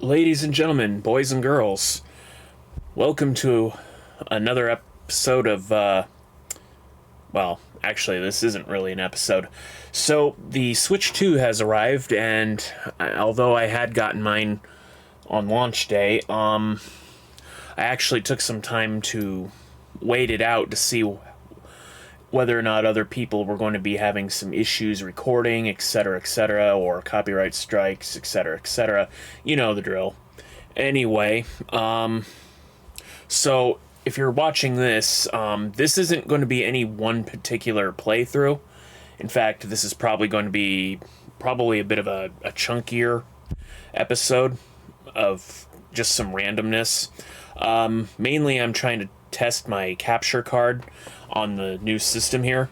Ladies and gentlemen, boys and girls, welcome to another episode of, well, actually, this isn't really an episode. So, the Switch 2 has arrived, and although I had gotten mine on launch day, I actually took some time to wait it out to see whether or not other people were going to be having some issues recording, etc., or copyright strikes, etc. You know the drill. Anyway, so if you're watching this, this isn't going to be any one particular playthrough. In fact, this is probably going to be a bit of a chunkier episode of just some randomness. Mainly I'm trying to test my capture card on the new system here.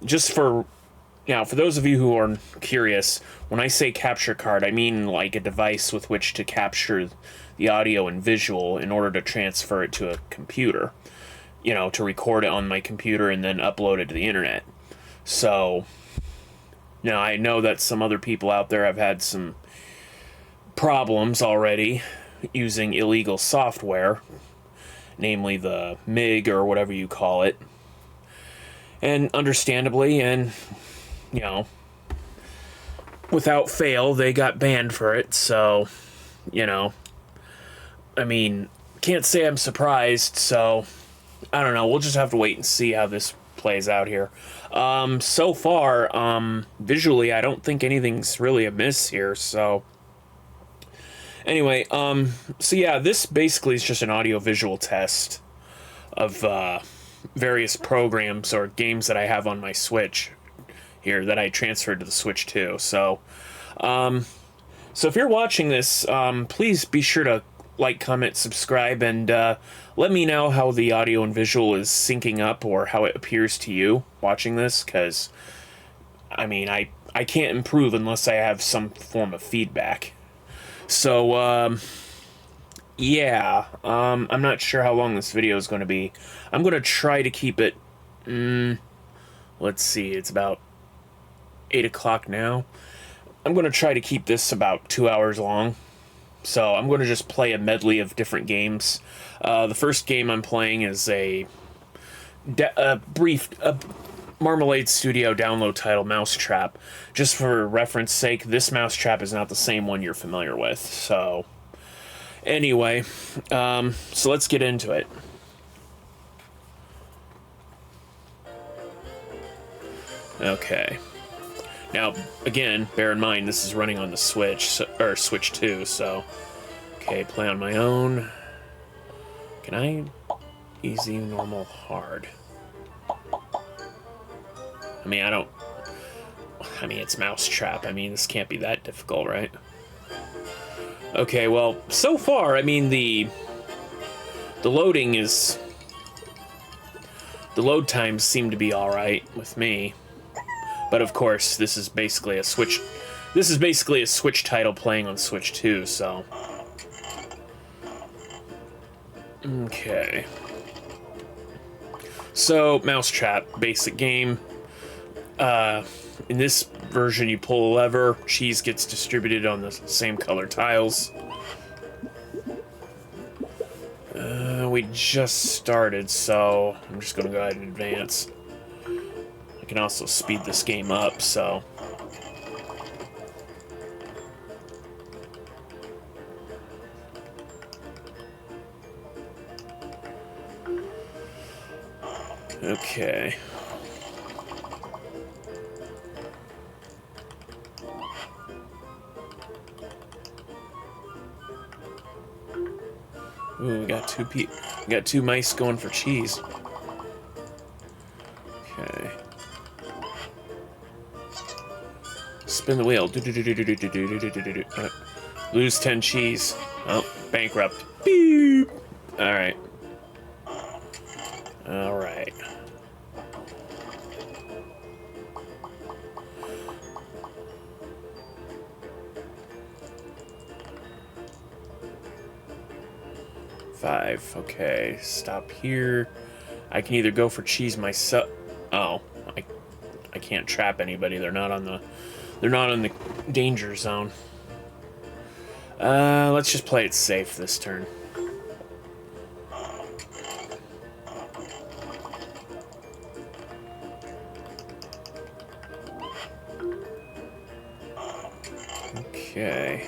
Just for those of you who are curious, when I say capture card, I mean like a device with which to capture the audio and visual in order to transfer it to a computer. To record it on my computer and then upload it to the internet. So, now I know that some other people out there have had some problems already using illegal software, namely the MIG or whatever you call it. And understandably, and without fail, they got banned for it. So, I mean, can't say I'm surprised. So, I don't know. We'll just have to wait and see how this plays out here. So far, visually, I don't think anything's really amiss here. So, anyway, so yeah, this basically is just an audio-visual test of various programs or games that I have on my Switch here that I transferred to the Switch 2. So if you're watching this, please be sure to like, comment, subscribe, and let me know how the audio and visual is syncing up or how it appears to you watching this, because, I mean, I can't improve unless I have some form of feedback. So, yeah, I'm not sure how long this video is going to be. I'm going to try to keep it, let's see, it's about 8 o'clock now. I'm going to try to keep this about 2 hours long. So I'm going to just play a medley of different games. The first game I'm playing is a brief Marmalade Studio download title, Mousetrap. Just for reference sake, this Mousetrap is not the same one you're familiar with. So, anyway, so let's get into it. Okay. Now, again, bear in mind, this is running on the Switch, or Switch 2, so... Okay, play on my own. Can I... Easy, normal, hard. I mean, it's Mousetrap. I mean, this can't be that difficult, right? Okay, well, so far, I mean, the loading is... The load times seem to be alright with me. But of course, this is basically a Switch title playing on Switch 2, so... Okay. So, Mousetrap, basic game. In this version, you pull a lever, cheese gets distributed on the same color tiles. We just started, so I'm just gonna go ahead and advance. I can also speed this game up, so... Okay. Ooh, we got two mice going for cheese. Okay. Spin the wheel. Lose 10 cheese. Oh, bankrupt. Beep. Alright. Alright. Five. Okay, stop here. I can either go for cheese myself. Oh, I can't trap anybody. They're not on the danger zone. Let's just play it safe this turn. Okay.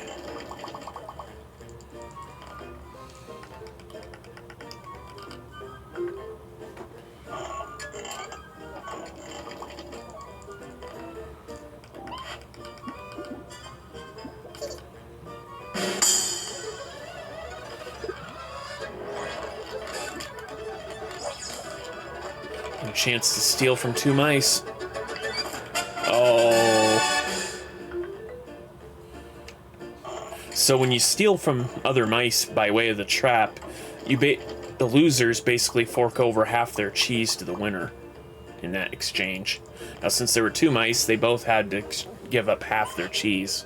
A chance to steal from 2 mice. Oh. So when you steal from other mice by way of the trap, the losers basically fork over half their cheese to the winner in that exchange. Now, since there were 2 mice, they both had to give up half their cheese.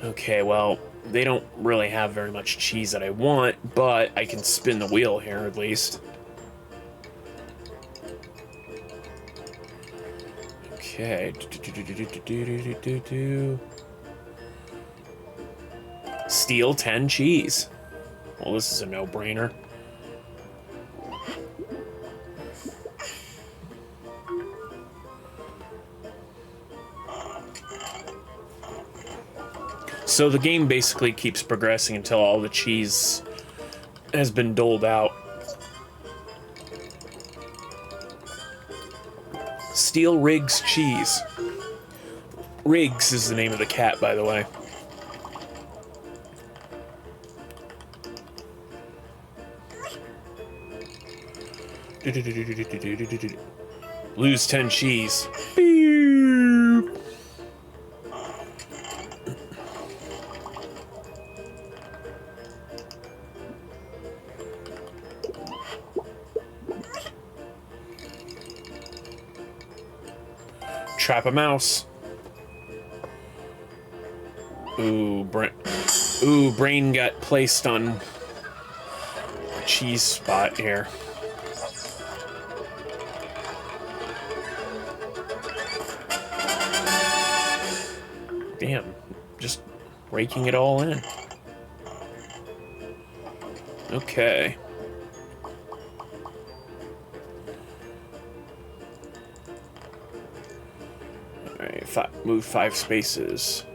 Okay, well, they don't really have very much cheese that I want, but I can spin the wheel here at least. Okay. Steal 10 cheese. Well, this is a no-brainer. So the game basically keeps progressing until all the cheese has been doled out. Steal Riggs cheese. Riggs is the name of the cat, by the way. Lose 10 cheese. Beep. Trap a mouse. Ooh, brain got placed on a cheese spot here. Damn, just raking it all in. Okay. Alright, move 5 spaces.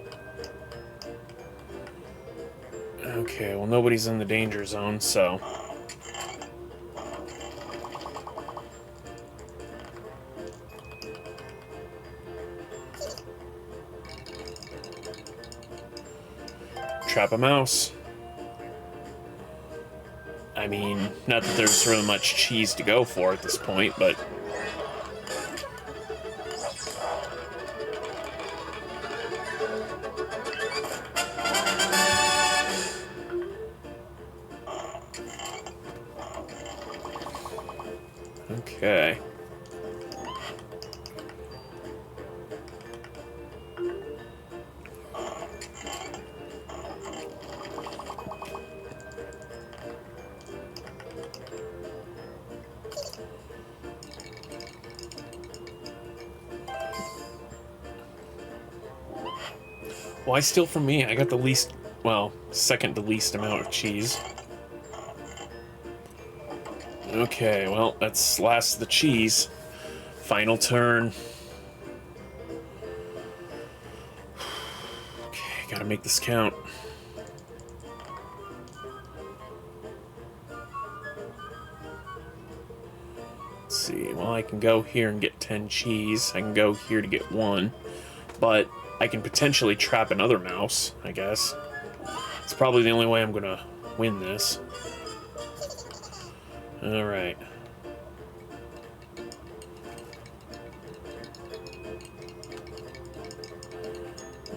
Okay, well, nobody's in the danger zone, so... Trap a mouse. I mean, not that there's really much cheese to go for at this point, but... Okay. Why steal from me? I got the least, well, second to least amount of cheese. Okay, well, that's last of the cheese. Final turn. Okay, gotta make this count. Let's see, well, I can go here and get 10 cheese. I can go here to get 1. But I can potentially trap another mouse, I guess. It's probably the only way I'm gonna win this. Alright.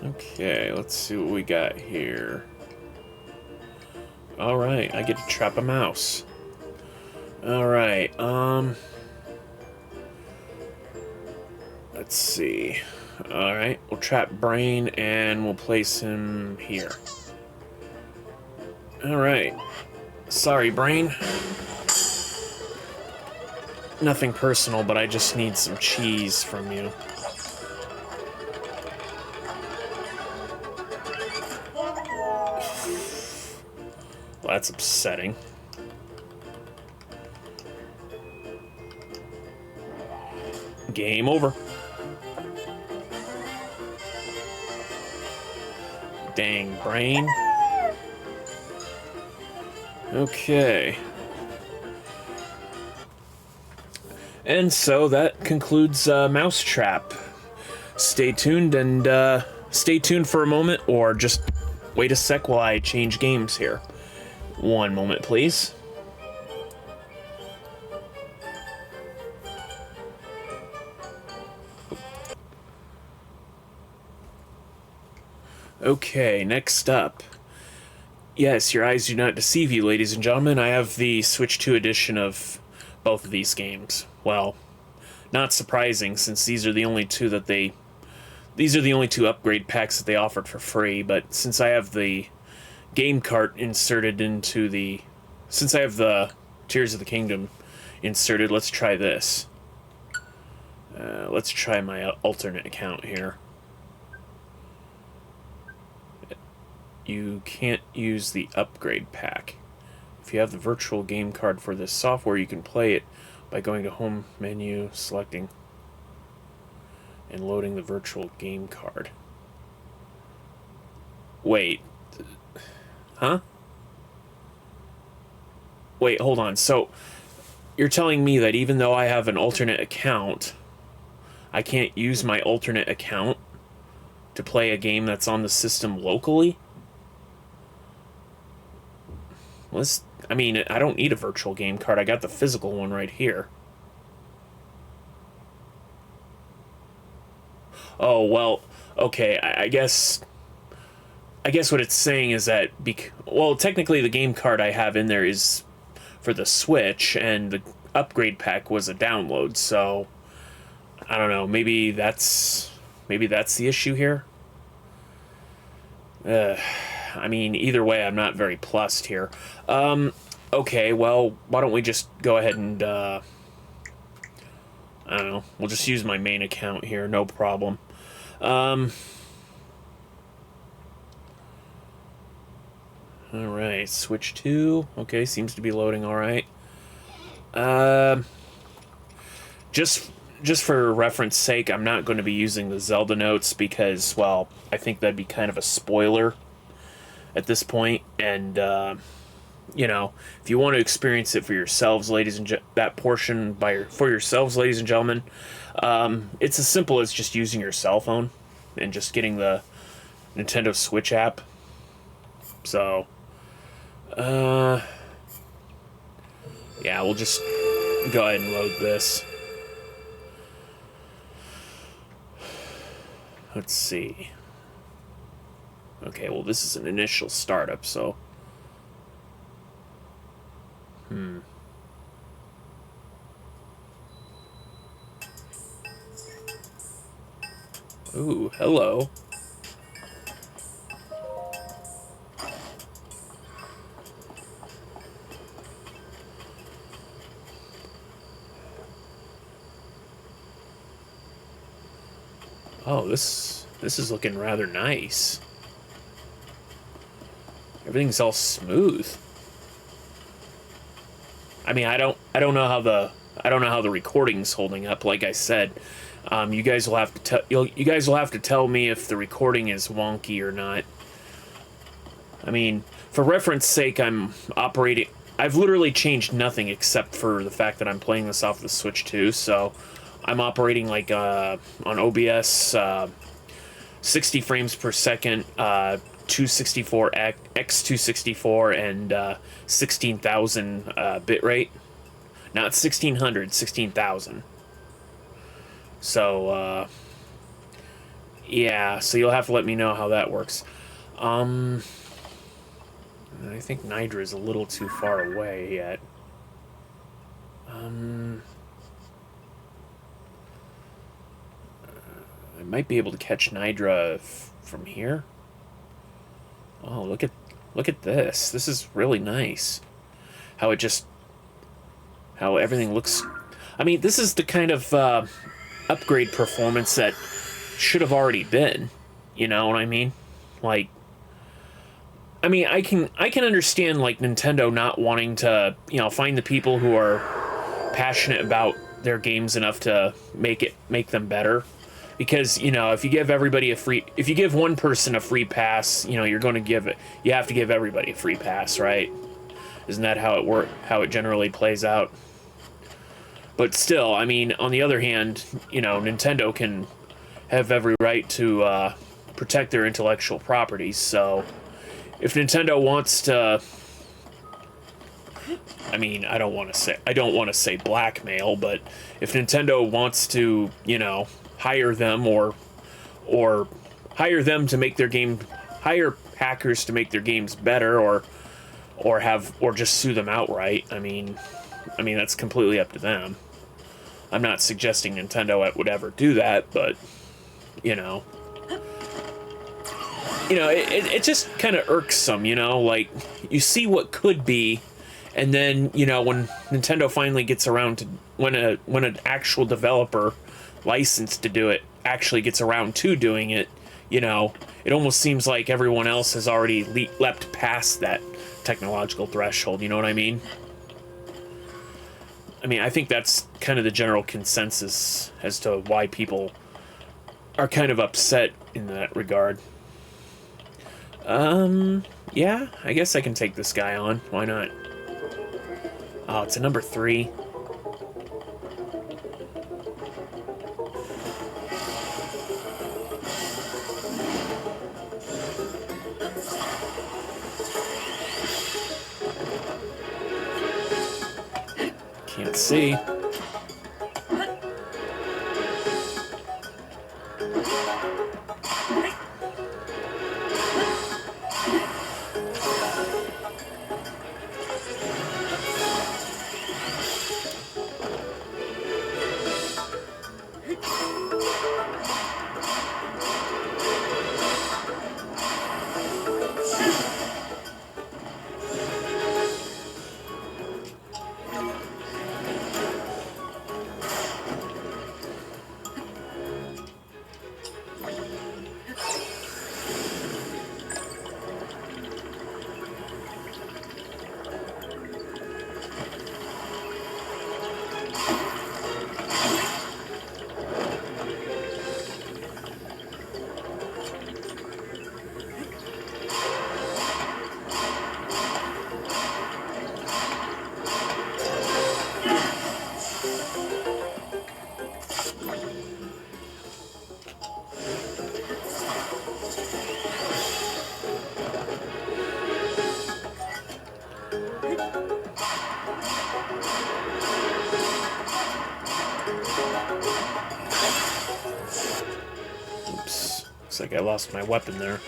Okay, let's see what we got here. Alright, I get to trap a mouse. Alright, let's see. Alright, we'll trap Brain and we'll place him here. Alright. Sorry, Brain. Nothing personal, but I just need some cheese from you. that's upsetting. Game over. Dang brain. Okay. And so that concludes Mousetrap. Stay tuned and stay tuned for a moment, or just wait a sec while I change games here. One moment, please. Okay, next up. Yes, your eyes do not deceive you, ladies and gentlemen. I have the Switch 2 edition of both of these games. Well, not surprising, since these are the only two upgrade packs that they offered for free, but since I have the game cart inserted into the... Since I have the Tears of the Kingdom inserted, let's try this. Let's try my alternate account here. You can't use the upgrade pack. If you have the virtual game card for this software, you can play it by going to home menu, selecting, and loading the virtual game card. Wait. Huh? Wait, hold on. So, you're telling me that even though I have an alternate account, I can't use my alternate account to play a game that's on the system locally? I mean, I don't need a virtual game card. I got the physical one right here. Oh, well, okay, I guess what it's saying is that, well, technically the game card I have in there is for the Switch, and the upgrade pack was a download, so I don't know, maybe that's the issue here? I mean, either way, I'm not very plussed here. Okay, well, why don't we just go ahead and, I don't know, we'll just use my main account here, no problem. Alright, Switch 2, okay, seems to be loading alright. Just for reference sake, I'm not going to be using the Zelda notes because, well, I think that'd be kind of a spoiler at this point, and you know, if you want to experience it for yourselves, ladies and for yourselves, ladies and gentlemen, it's as simple as just using your cell phone and just getting the Nintendo Switch app. So, yeah, we'll just go ahead and load this. Let's see. Okay, well, this is an initial startup, so... Ooh, hello. Oh, this is looking rather nice. Everything's all smooth. I mean, I don't know how the recording's holding up. Like I said, you guys will have to tell me if the recording is wonky or not. I mean, for reference sake, I've literally changed nothing except for the fact that I'm playing this off the Switch 2, so I'm operating like on OBS 60 frames per second, 264 x264 and 16,000 bitrate. Not 1600, 16,000. So yeah, so you'll have to let me know how that works. I think Nidra is a little too far away yet. I might be able to catch Nidra from here. Oh, look at this. This is really nice. How everything looks. I mean, this is the kind of upgrade performance that should have already been. You know what I mean? Like, I mean, I can understand like Nintendo not wanting to, find the people who are passionate about their games enough to make them better. Because, if you give one person a free pass, you're going to you have to give everybody a free pass, right? Isn't that how it generally plays out? But still, I mean, on the other hand, Nintendo can have every right to protect their intellectual properties. So if Nintendo wants to, I mean, I don't want to say blackmail, but if Nintendo wants to, hire them or hire them to make their game, hire hackers to make their games better, or just sue them outright. I mean that's completely up to them. I'm not suggesting Nintendo would ever do that, but it just kind of irksome, like you see what could be, and then when Nintendo finally gets around to when an actual developer licensed to do it actually gets around to doing it, it almost seems like everyone else has already leapt past that technological threshold. You know what I mean? I think that's kind of the general consensus as to why people are kind of upset in that regard. Yeah, I guess I can take this guy on. Why not? Oh, it's a number 3. Can't see. Oops. Looks like I lost my weapon there.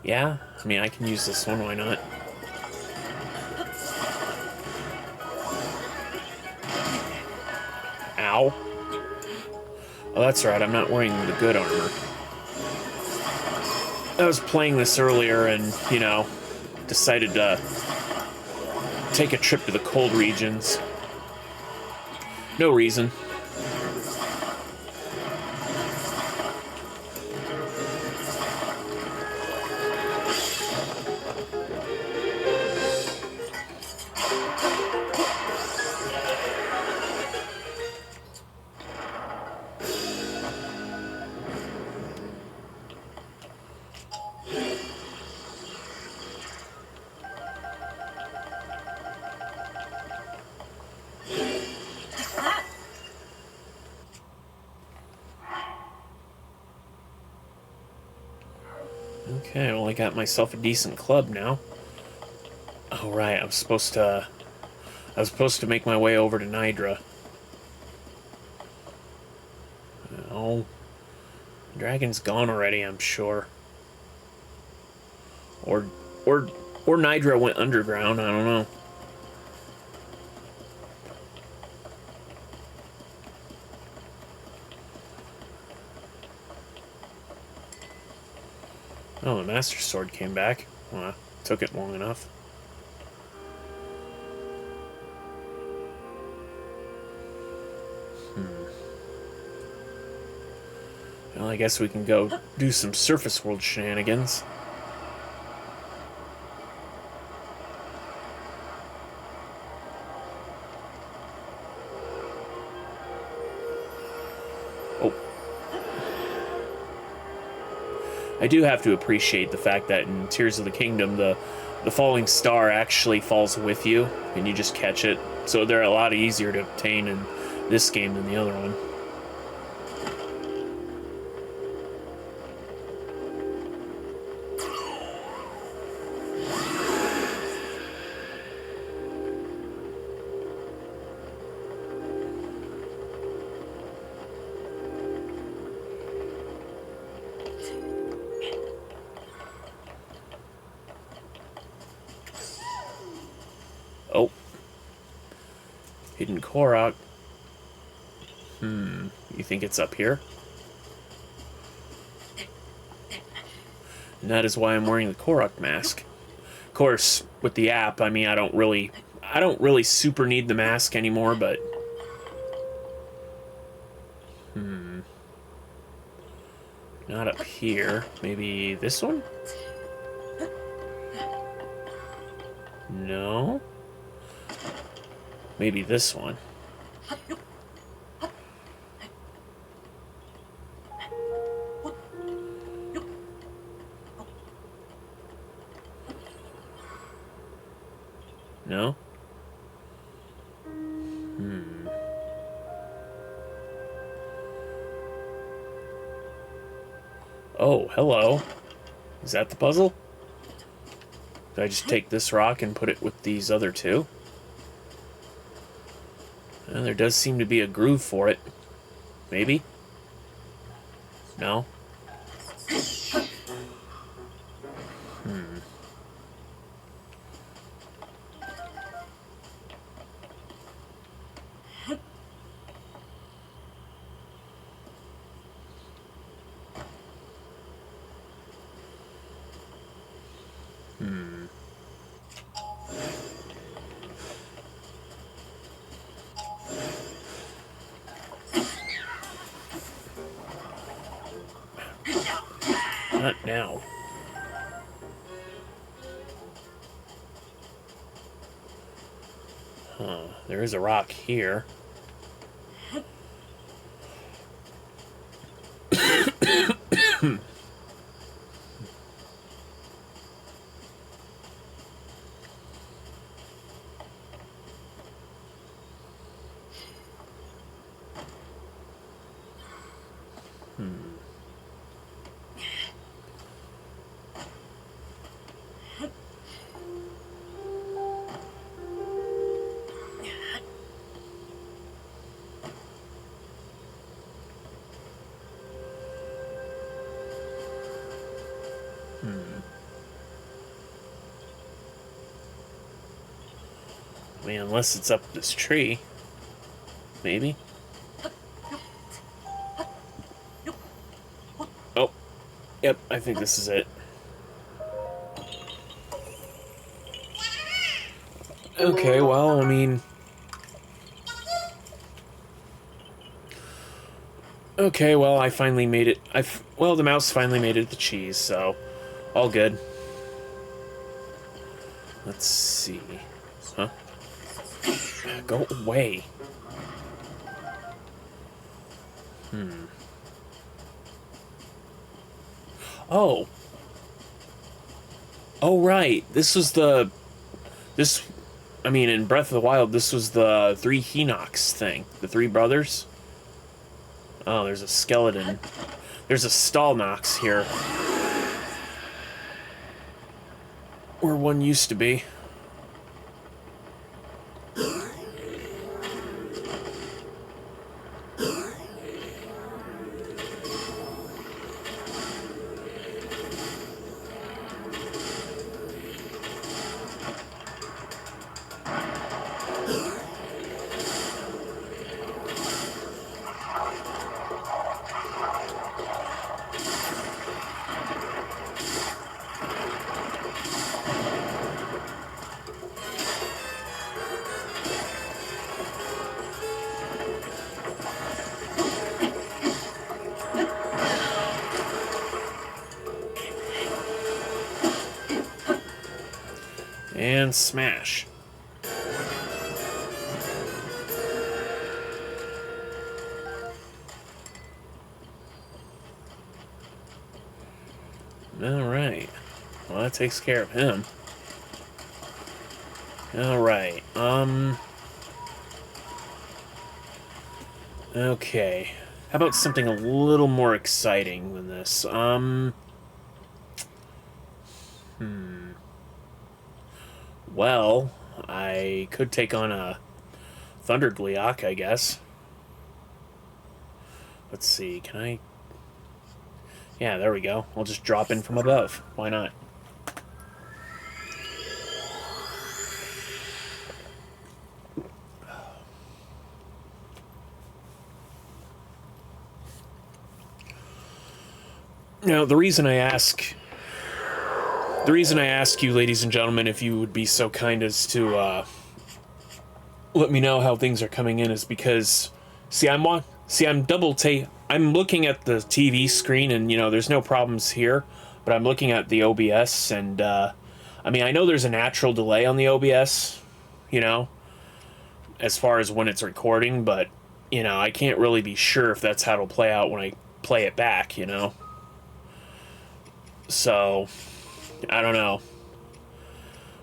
Yeah, I can use this one, why not? Ow. Oh, that's right, I'm not wearing the good armor. I was playing this earlier and, decided to take a trip to the cold regions. No reason. Okay, well, I got myself a decent club now. Oh, right, I was supposed to make my way over to Nidra. Oh, Dragon's gone already, I'm sure. Or Nidra went underground, I don't know. Oh, the Master Sword came back. Well, took it long enough. Well, I guess we can go do some surface world shenanigans. Oh. I do have to appreciate the fact that in Tears of the Kingdom, the falling star actually falls with you, and you just catch it. So they're a lot easier to obtain in this game than the other one. Oh. Hidden Korok. You think it's up here? And that is why I'm wearing the Korok mask. Of course, with the app, I mean, I don't really super need the mask anymore, but... Not up here. Maybe this one? No. Maybe this one. No? Oh, hello. Is that the puzzle? Did I just take this rock and put it with these other two? Well, there does seem to be a groove for it. Maybe? No? Not now. Huh. There is a rock here. I mean, unless it's up this tree. Maybe. Oh. Yep, I think this is it. Okay, well, I mean... Okay, well, I finally made it. Well, the mouse finally made it the cheese, so... All good. Let's see. Huh? Go away. Oh. Oh, right. This was the... I mean, in Breath of the Wild, this was the 3 Hinox thing. The 3 brothers. Oh, there's a skeleton. There's a Stalnox here. Where one used to be. And smash. Alright. Well, that takes care of him. Alright, okay. How about something a little more exciting than this? Well, I could take on a Thundergleok, I guess. Let's see, can I... Yeah, there we go. I'll just drop in from above. Why not? Now, the reason I ask you, ladies and gentlemen, if you would be so kind as to let me know how things are coming in, is because I'm looking at the TV screen, and there's no problems here, but I'm looking at the OBS, and I mean, I know there's a natural delay on the OBS, as far as when it's recording, but I can't really be sure if that's how it'll play out when I play it back, So, I don't know.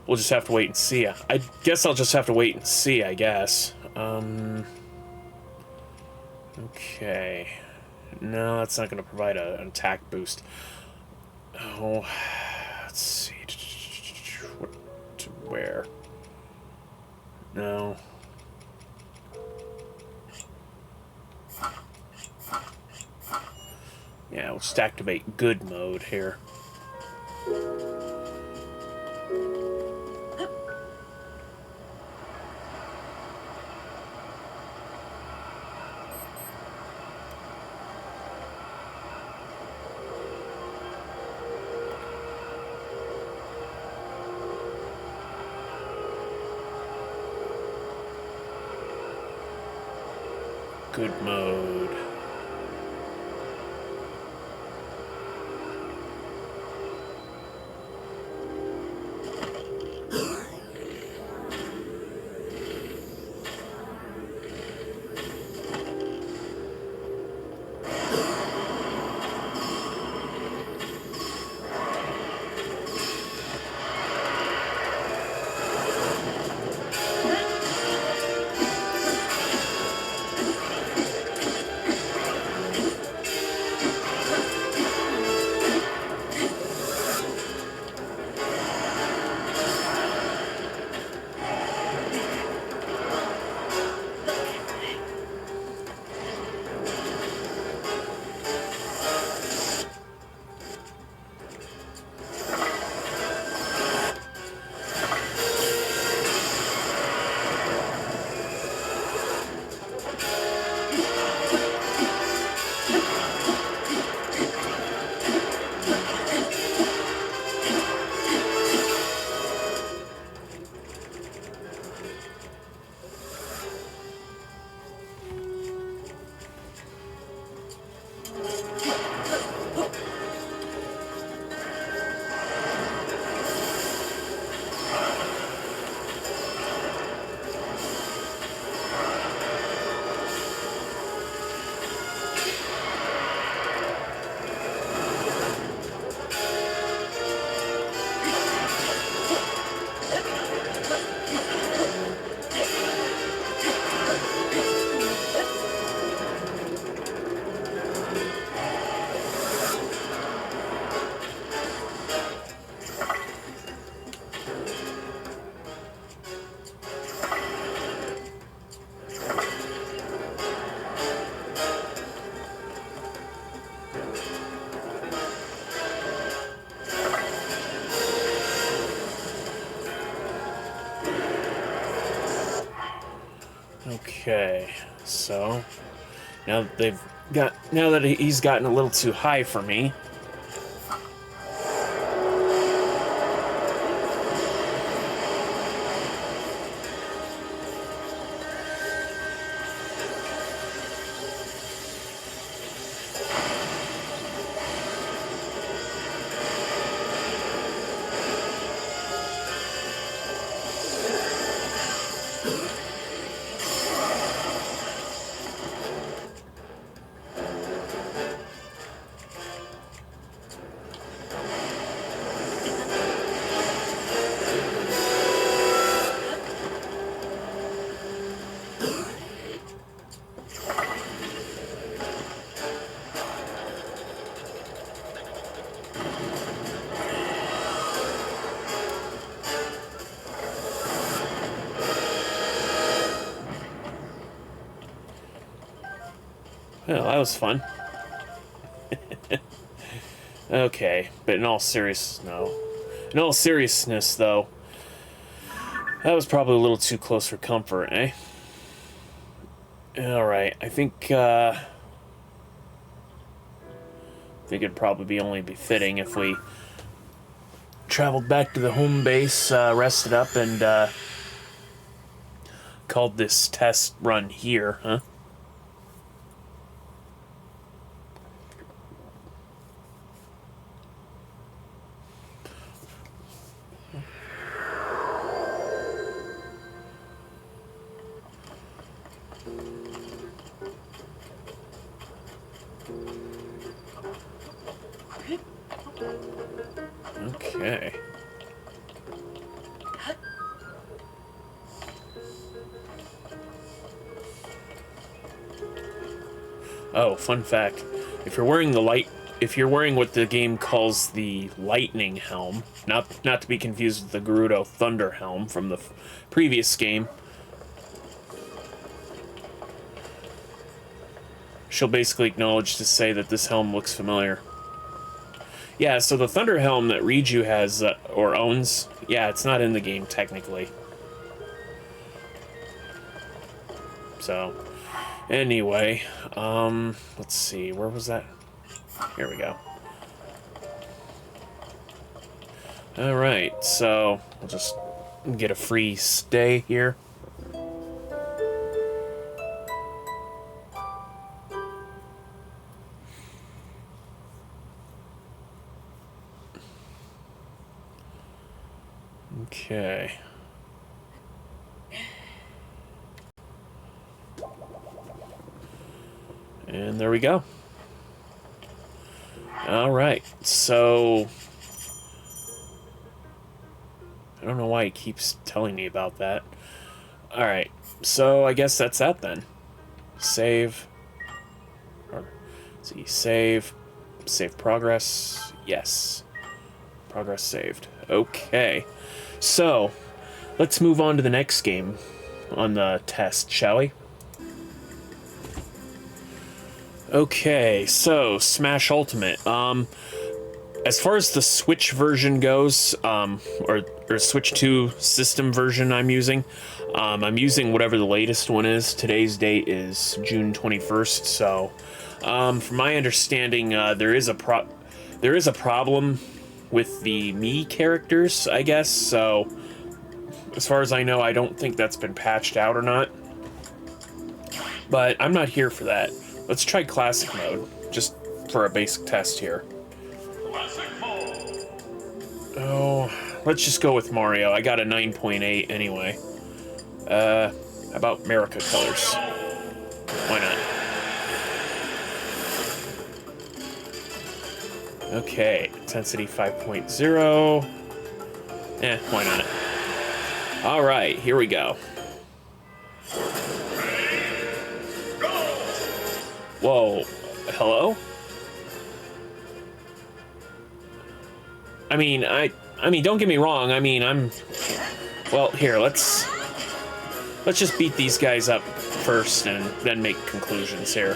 We'll just have to wait and see. I guess I'll just have to wait and see, I guess. Okay. No, that's not going to provide an attack boost. Oh, let's see. What to wear? No. Yeah, we'll just activate good mode here. Good mode. Okay, so now that he's gotten a little too high for me. Well, that was fun. Okay, but in all seriousness, though, that was probably a little too close for comfort, eh? Alright, I think it'd probably only be fitting if we traveled back to the home base, rested up, and called this test run here, huh? Okay. Oh, fun fact. If you're wearing what the game calls the lightning helm, not to be confused with the Gerudo thunder helm from the previous game, she'll basically acknowledge to say that this helm looks familiar. Yeah, so the thunder helm that Riju has, or owns, yeah, it's not in the game technically. So, anyway, let's see, where was that? Here we go. Alright, so we'll just get a free stay here. Okay. And there we go. Alright, so I don't know why he keeps telling me about that. Alright, so I guess that's that then. Save. Or, let's see, save. Save progress. Yes. Progress saved. Okay. So, let's move on to the next game on the test, shall we? Okay, so Smash Ultimate. As far as the Switch version goes, or Switch 2 system version I'm using whatever the latest one is. Today's date is June 21st, so from my understanding, there is a problem with the Mii characters, I guess, so as far as I know, I don't think that's been patched out or not. But I'm not here for that. Let's try Classic Mode, just for a basic test here. Classic Mode. Oh, let's just go with Mario. I got a 9.8 anyway. How about America Colors? Why not? Okay, intensity 5.0. Why not? Alright, here we go. Whoa, hello? I mean, don't get me wrong, well, here, let's just beat these guys up first and then make conclusions here.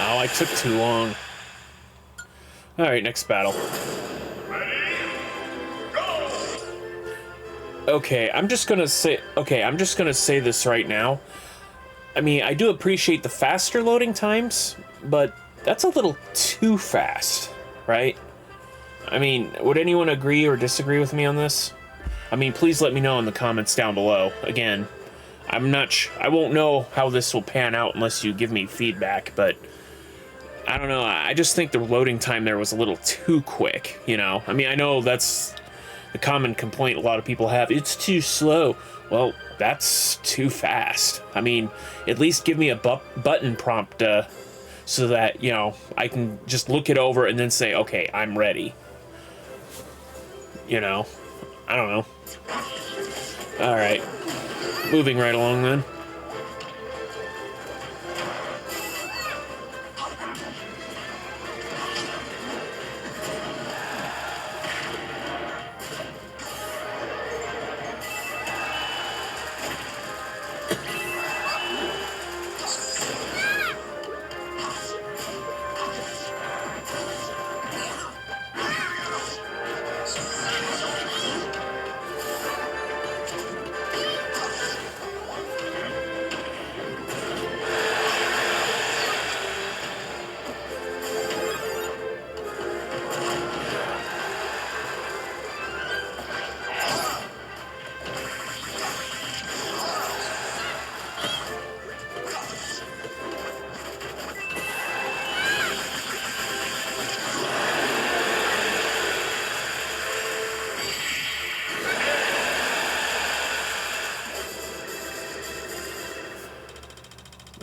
Oh, I took too long. Alright, next battle. Okay, I'm just gonna say this right now. I mean, I do appreciate the faster loading times, but that's a little too fast, right? I mean, would anyone agree or disagree with me on this? I mean, please let me know in the comments down below. Again, I won't know how this will pan out unless you give me feedback, but I don't know. I just think the loading time there was a little too quick, you know? I mean, I know that's the common complaint a lot of people have. It's too slow. Well, that's too fast. I mean, at least give me a button prompt so that, you know, I can just look it over and then say, okay, I'm ready. You know? I don't know. Alright. Moving right along then.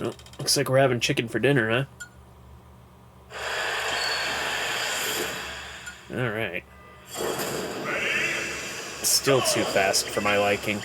Well, looks like we're having chicken for dinner, huh? Alright. Still too fast for my liking.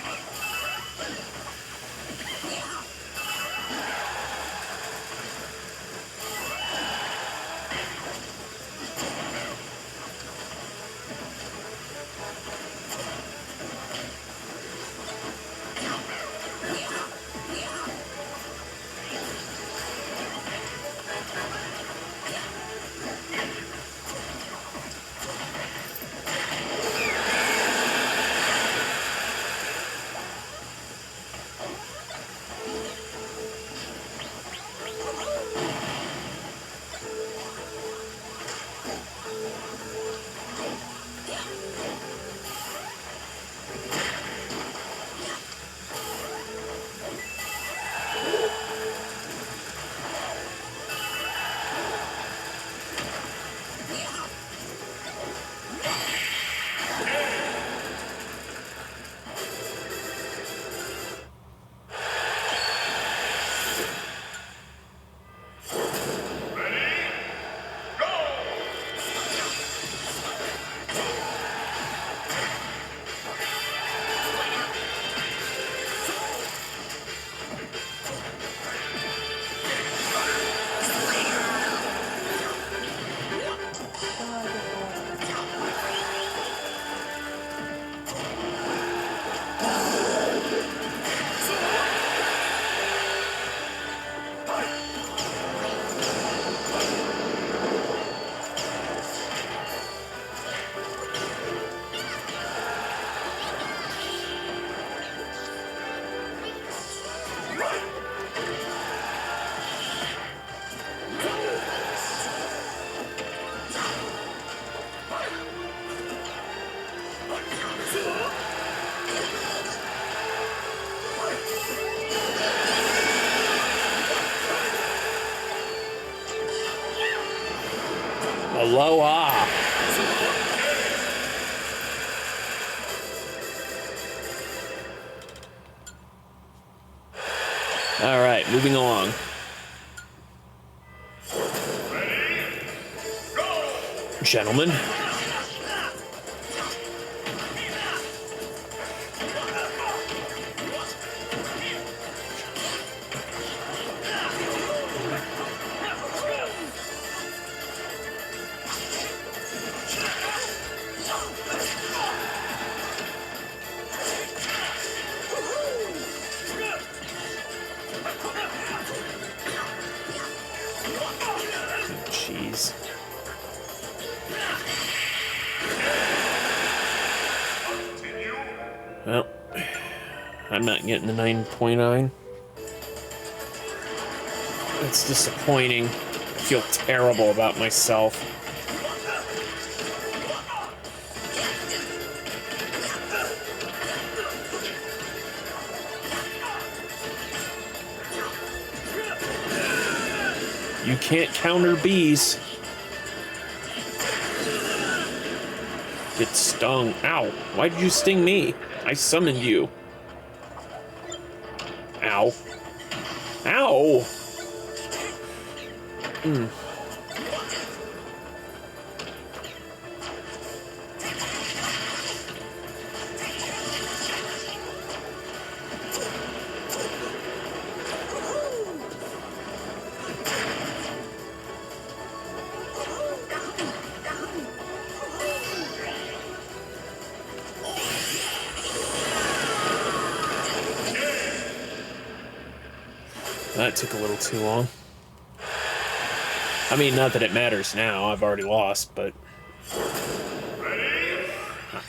Aloha! Alright, moving along. Gentlemen. Jeez. Well, I'm not getting the 9.9. It's disappointing. I feel terrible about myself. You can't counter bees. Get stung. Ow. Why did you sting me? I summoned you. Ow. Ow! That took a little too long. I mean, not that it matters now. I've already lost, but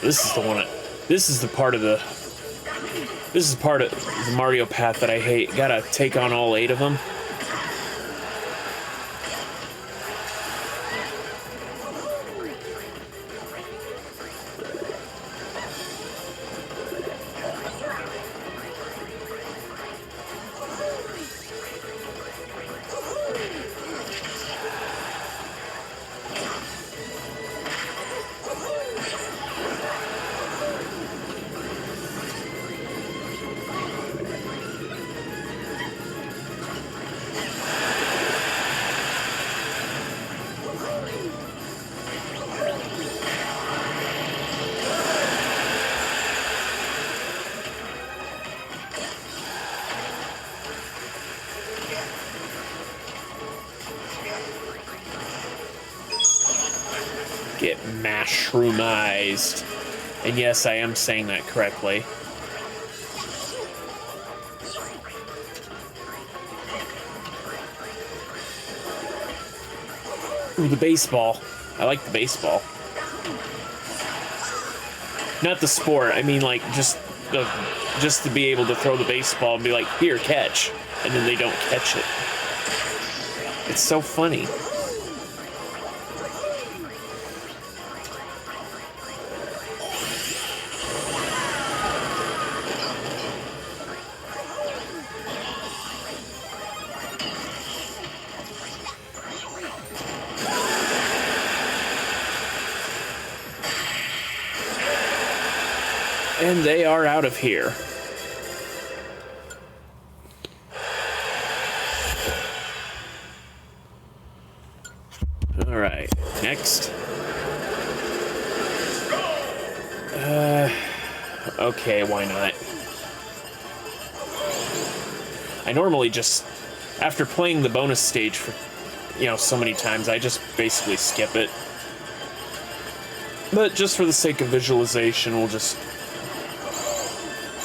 this is the one. This is the part of the Mario path that I hate. Gotta take on all 8 of them. Get mushroomized. And yes, I am saying that correctly. Ooh, the baseball. I like the baseball. Not the sport. I mean, like, just to be able to throw the baseball and be like, here, catch. And then they don't catch it. It's so funny. And they are out of here. All right, next. Okay, why not? I normally just, after playing the bonus stage for, so many times, I just basically skip it. But just for the sake of visualization, we'll just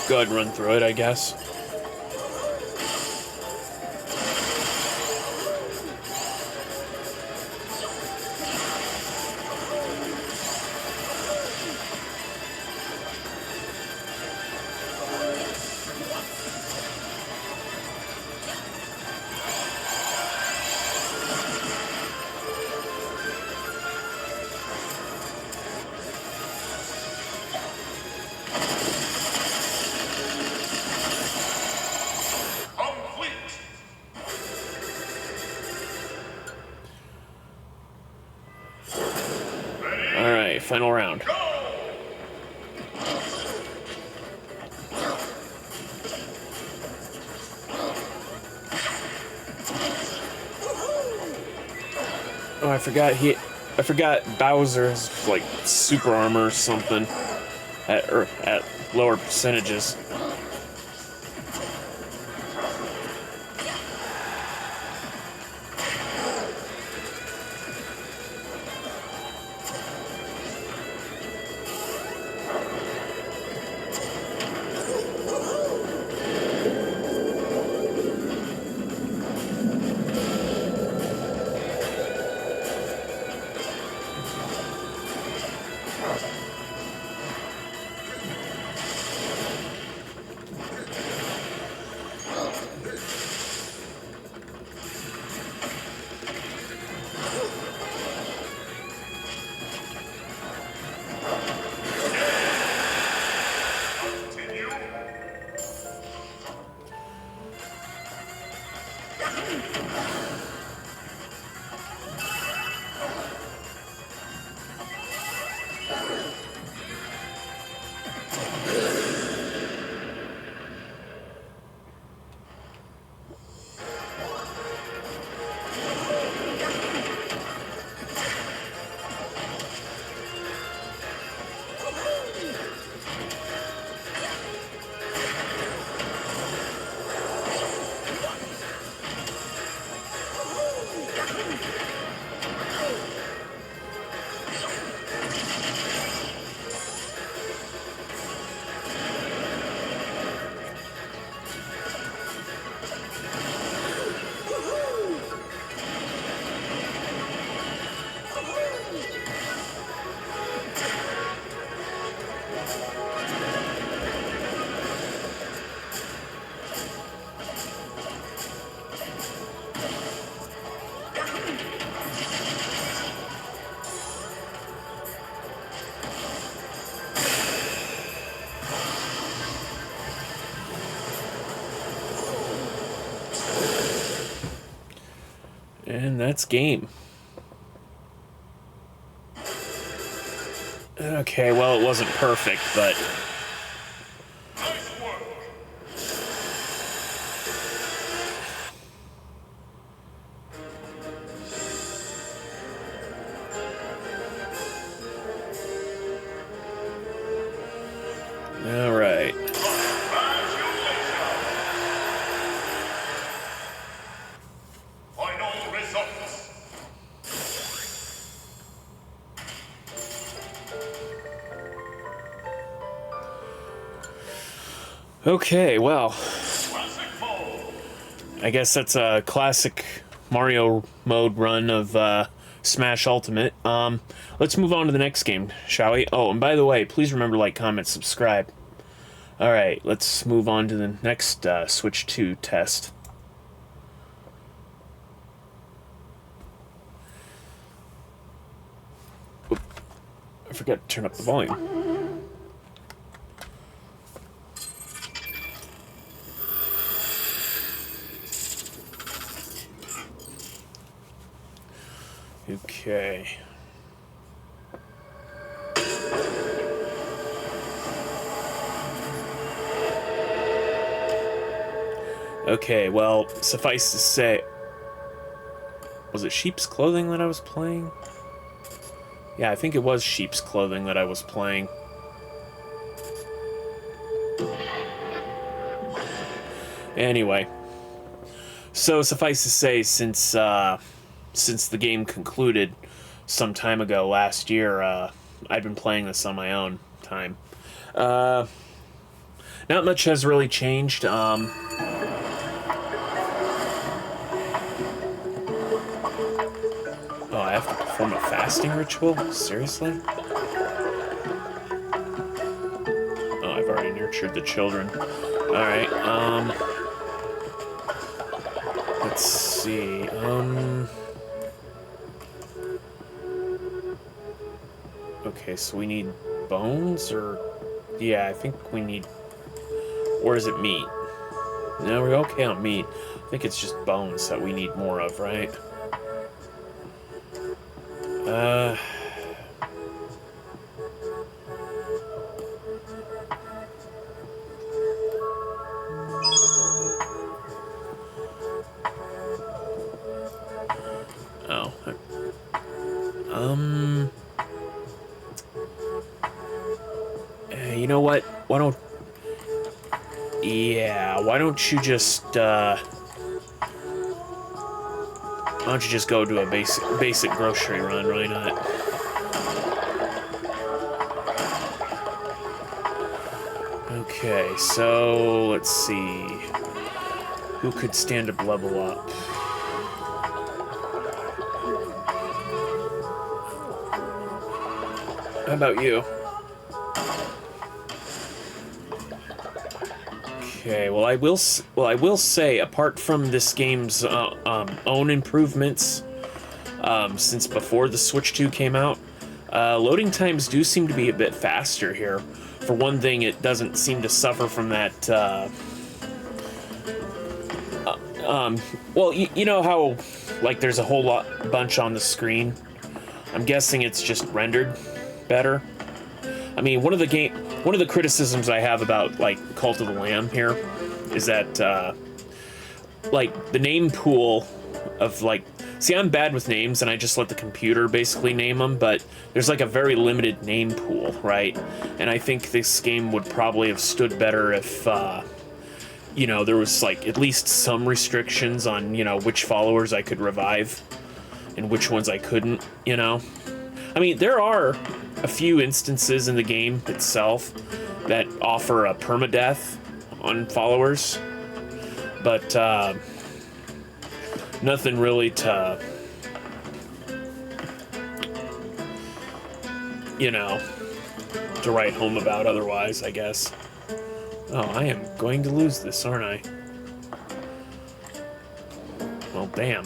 go ahead and run through it, I guess. Final round. Oh, I forgot Bowser's like super armor or something at lower percentages. Let's game. Okay, well, it wasn't perfect, but... All right. Final results. Okay, well, Classic mode. I guess that's a classic Mario mode run of Smash Ultimate. Let's move on to the next game, shall we? Oh, and by the way, please remember to like, comment, subscribe. All right, let's move on to the next Switch 2 test. Oop, I forgot to turn up the volume. Okay. Okay, well, suffice to say... Was it Sheep's Clothing that I was playing? Yeah, I think it was Sheep's Clothing that I was playing. Anyway. So, suffice to say, since the game concluded some time ago last year, I've been playing this on my own time. Not much has really changed. Oh, I have to perform a fasting ritual? Seriously? Oh, I've already nurtured the children. Alright, let's see, okay, so we need bones, or... Yeah, I think we need... Or is it meat? No, we're okay on meat. I think it's just bones that we need more of, right? Oh. You know what? Why don't... Yeah, why don't you just, why don't you just go to a basic grocery run, why not? Okay, so, let's see. Who could stand to level up? How about you? Okay, well I will say, apart from this game's own improvements since before the Switch 2 came out, loading times do seem to be a bit faster here. For one thing, it doesn't seem to suffer from that. Well, you know how like there's a whole bunch on the screen. I'm guessing it's just rendered better. I mean, one of the criticisms I have about, like, Cult of the Lamb here is that, like, the name pool of, like... See, I'm bad with names, and I just let the computer basically name them, but there's, like, a very limited name pool, right? And I think this game would probably have stood better if, you know, there was, like, at least some restrictions on, you know, which followers I could revive and which ones I couldn't, you know? I mean, there are a few instances in the game itself that offer a permadeath on followers, but nothing really to, you know, to write home about otherwise, I guess. Oh, I am going to lose this, aren't I? Well, damn.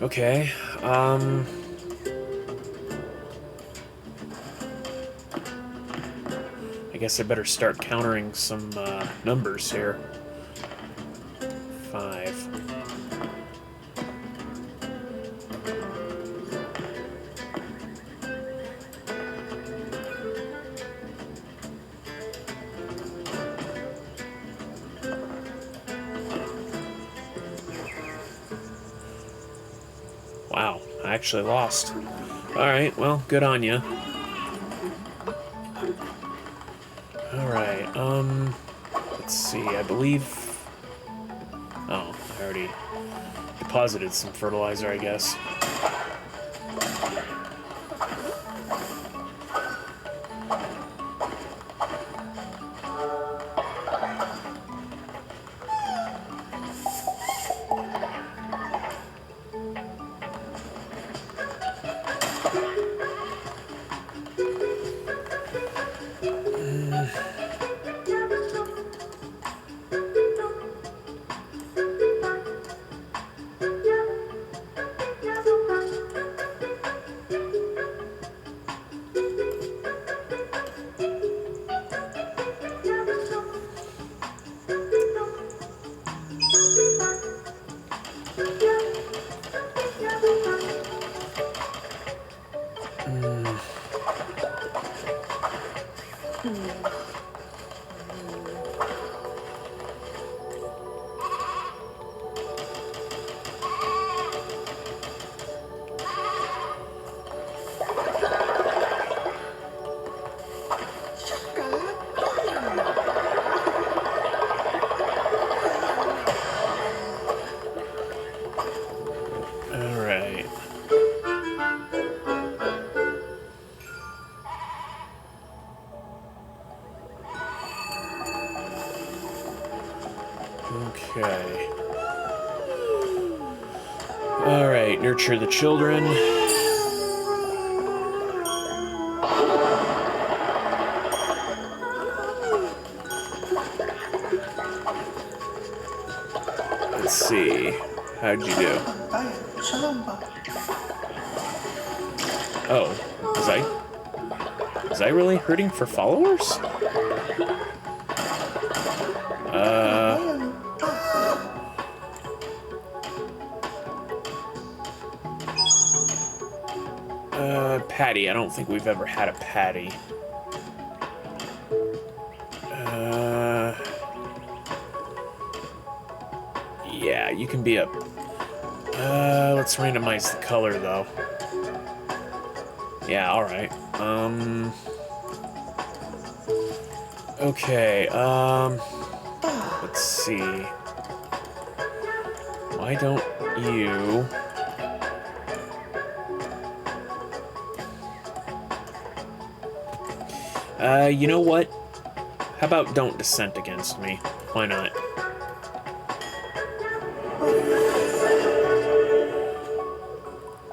Okay, I guess I better start countering some numbers here. 5. Wow, I actually lost. Alright, well, good on you. Alright, let's see, I believe... Oh, I already deposited some fertilizer, I guess. Alright. Okay. Alright, nurture the children. Let's see. How'd you do? Oh, was I really hurting for followers? Patty. I don't think we've ever had a patty. Yeah, you can be a... let's randomize the color, though. Yeah, alright. Okay, let's see. Why don't you... you know what? How about don't dissent against me? Why not?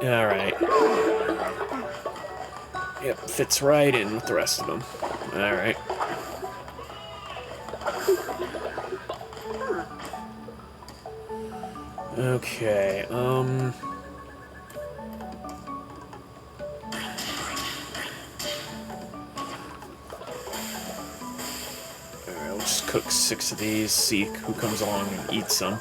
Alright. Yep, fits right in with the rest of them. Alright. Okay, Alright, we'll just cook 6 of these, see who comes along and eats some.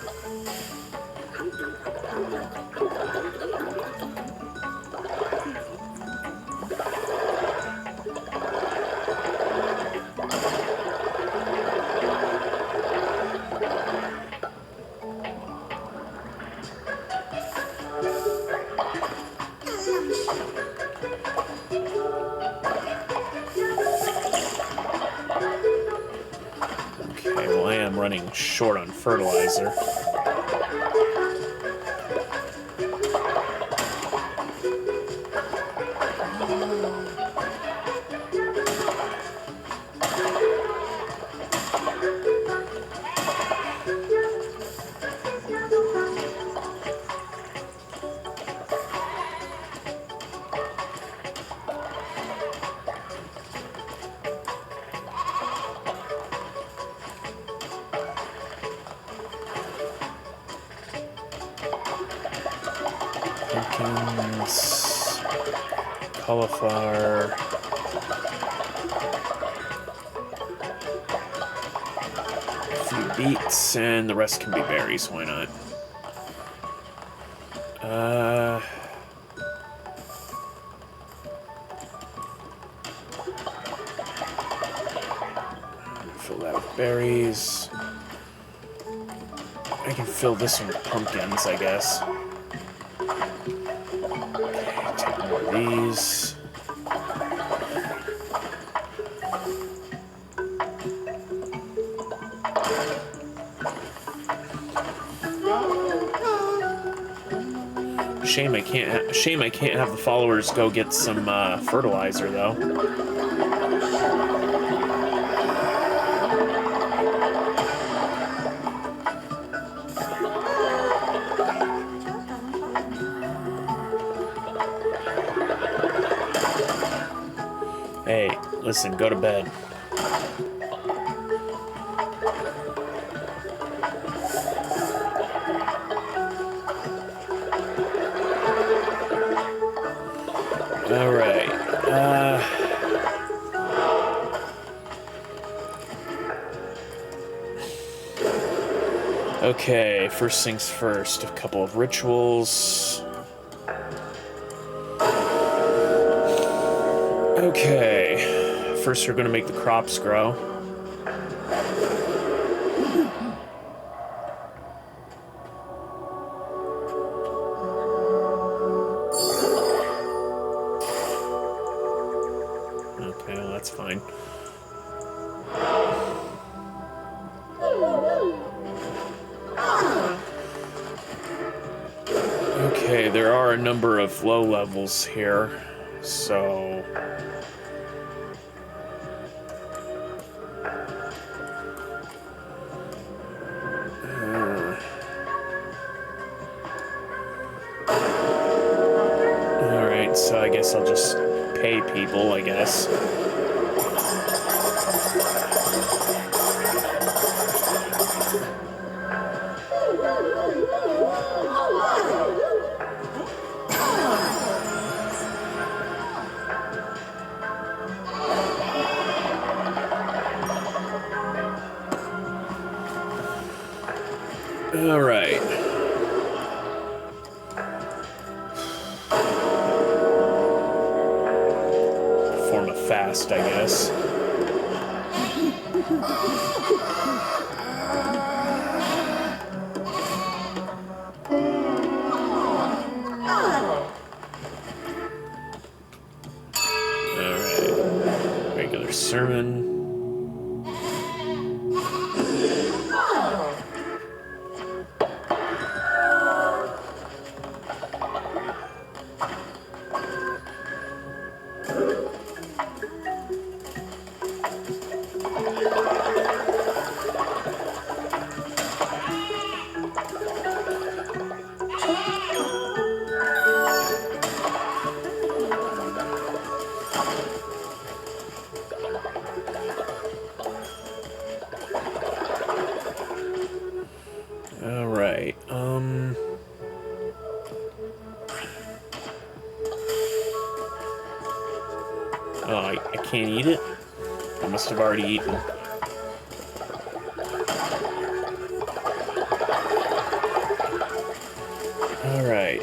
Running short on fertilizer. Pumpkins, cauliflower, a few beets, and the rest can be berries. Why not? Fill that with berries. I can fill this one with pumpkins, I guess. these. Shame I can't have the followers go get some fertilizer though. Hey, listen, go to bed. All right. Okay, first things first, a couple of rituals. Okay, first we're gonna make the crops grow. Okay, well, that's fine. Okay, there are a number of low levels here, so... Alright, so I guess I'll just pay people, I guess. All right. Perform a fast, I guess. All right. Regular sermon. All right. Oh, I can't eat it? I must have already eaten. All right.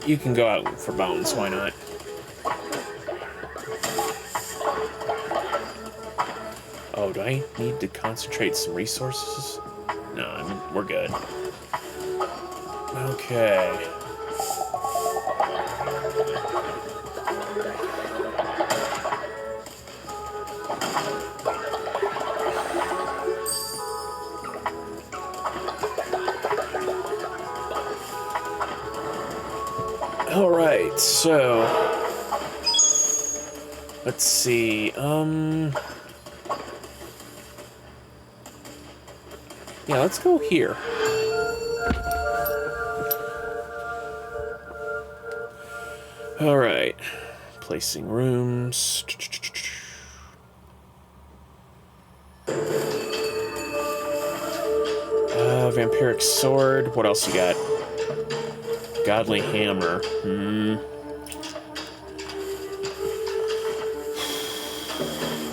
You can go out for bounds, why not? Oh, do I need to concentrate some resources? No, we're good. Okay. All right, so let's see. Yeah, let's go here. All right, placing rooms. Vampiric sword. What else you got? Godly hammer.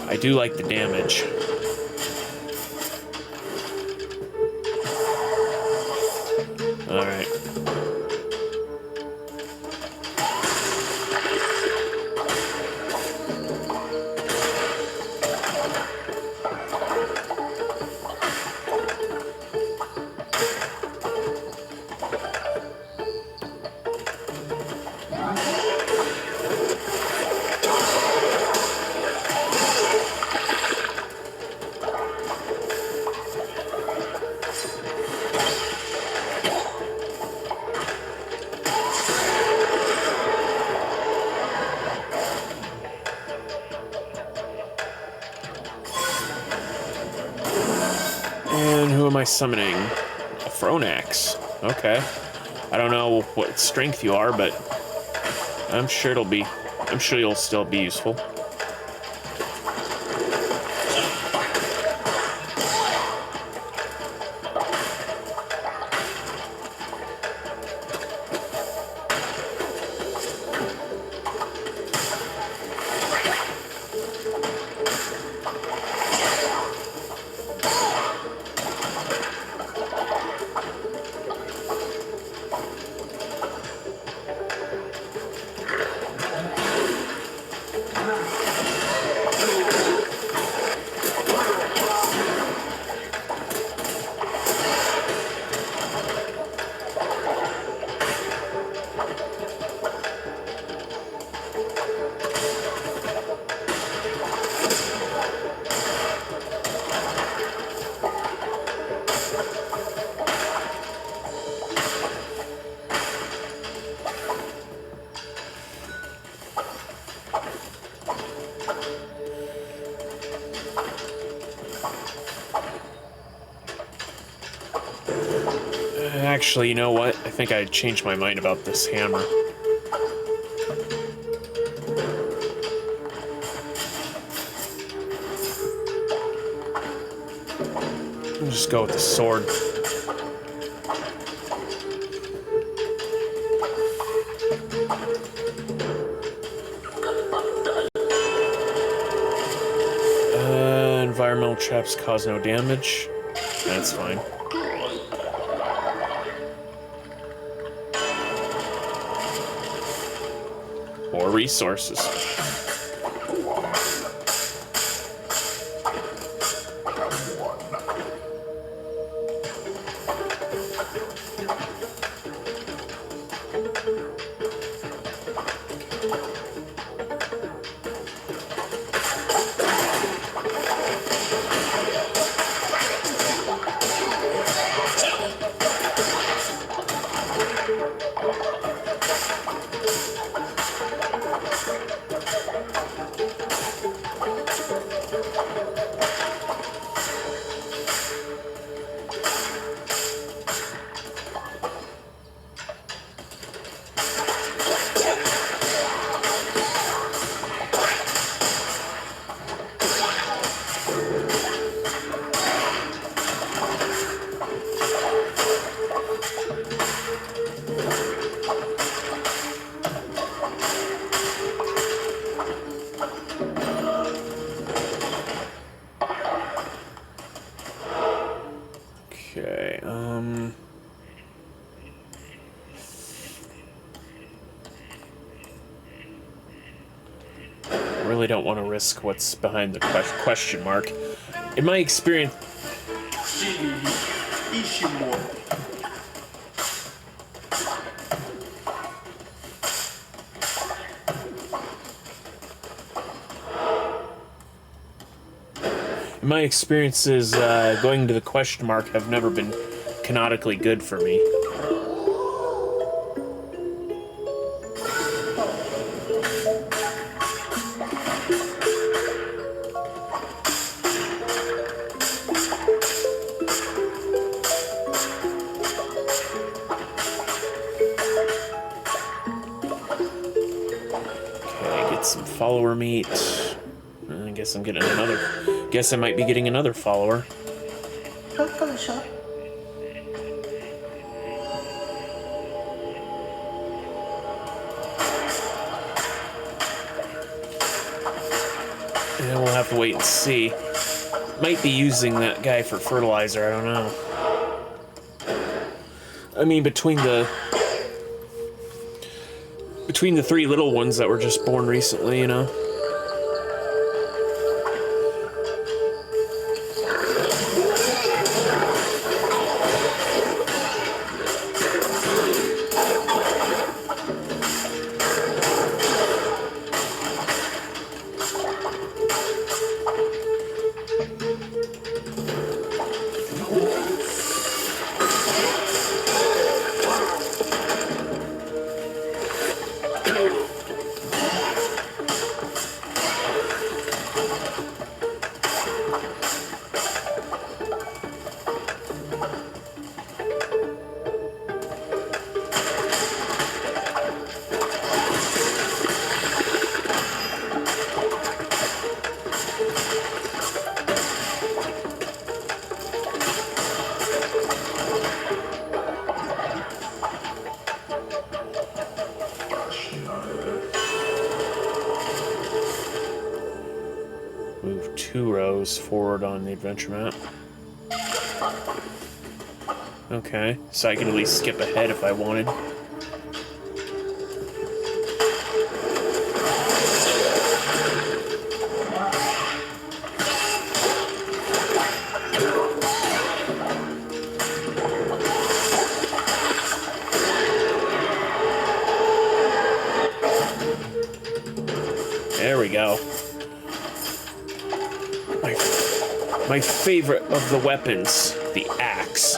I do like the damage. All right. And who am I summoning? A Phronax. Okay. I don't know what strength you are, but I'm sure you'll still be useful. Actually, you know what? I think I changed my mind about this hammer. I'll just go with the sword. Environmental traps cause no damage. That's fine. More resources. Okay, really don't want to risk what's behind the question mark. In my experience... My experiences going to the question mark have never been canonically good for me. Okay, get some follower meat. I guess I'm getting another... Guess I might be getting another follower. And we'll have to wait and see. Might be using that guy for fertilizer, I don't know. I mean, between the three little ones that were just born recently, you know. goes forward on the adventure map. Okay, so I can at least skip ahead if I wanted. There we go. My favorite of the weapons, the axe.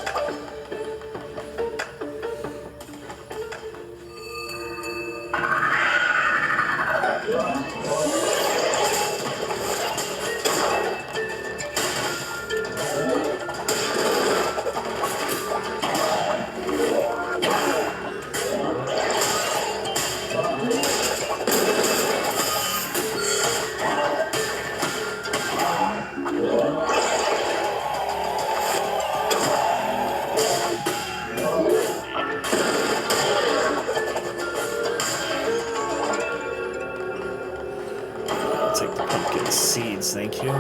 I'll take the pumpkin seeds, thank you.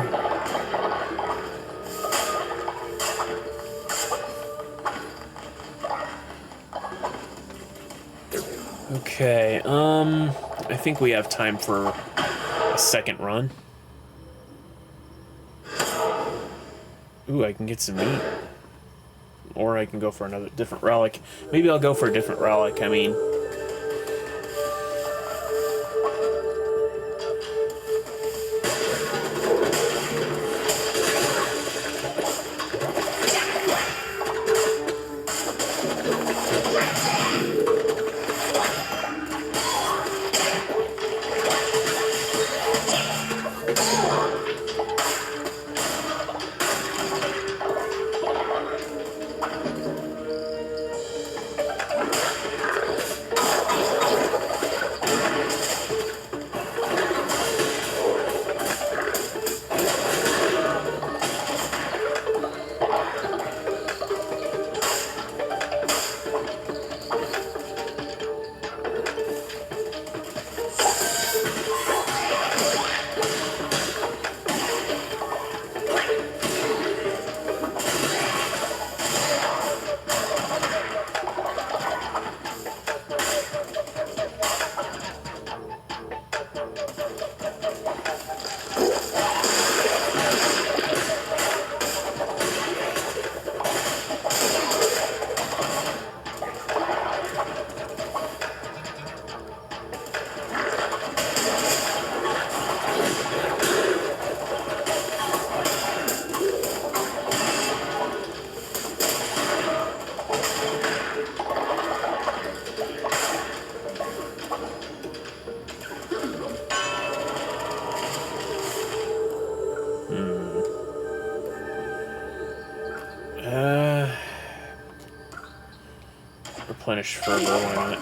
Okay, I think we have time for a second run. Ooh, I can get some meat. Or I can go for another different relic. Maybe I'll go for a different relic, I mean. Replenish fervor, why not?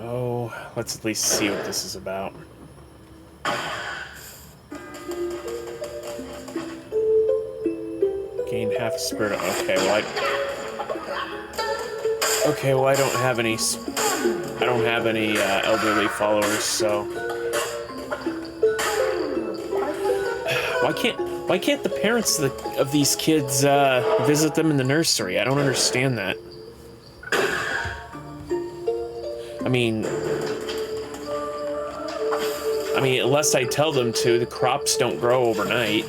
Oh, let's at least see what this is about. Gain half a spirit. Okay, well I don't have any. I don't have any elderly followers, so why can't the parents of these kids visit them in the nursery? I don't understand that. I mean, unless I tell them to, the crops don't grow overnight.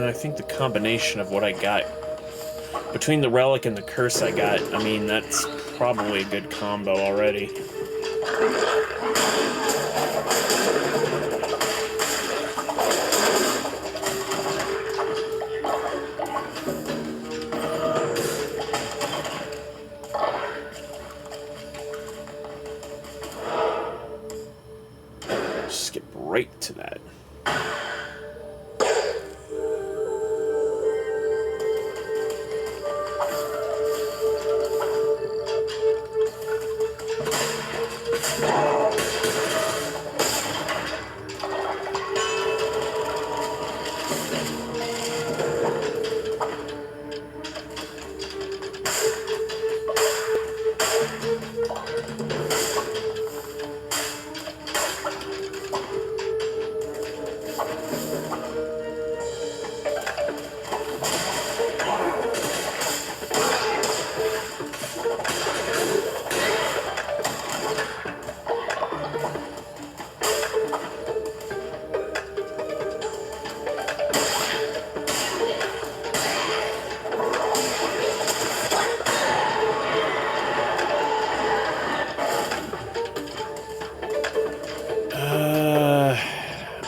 I think the combination of what I got between the relic and the curse I got, I mean, that's probably a good combo already. Skip right to that.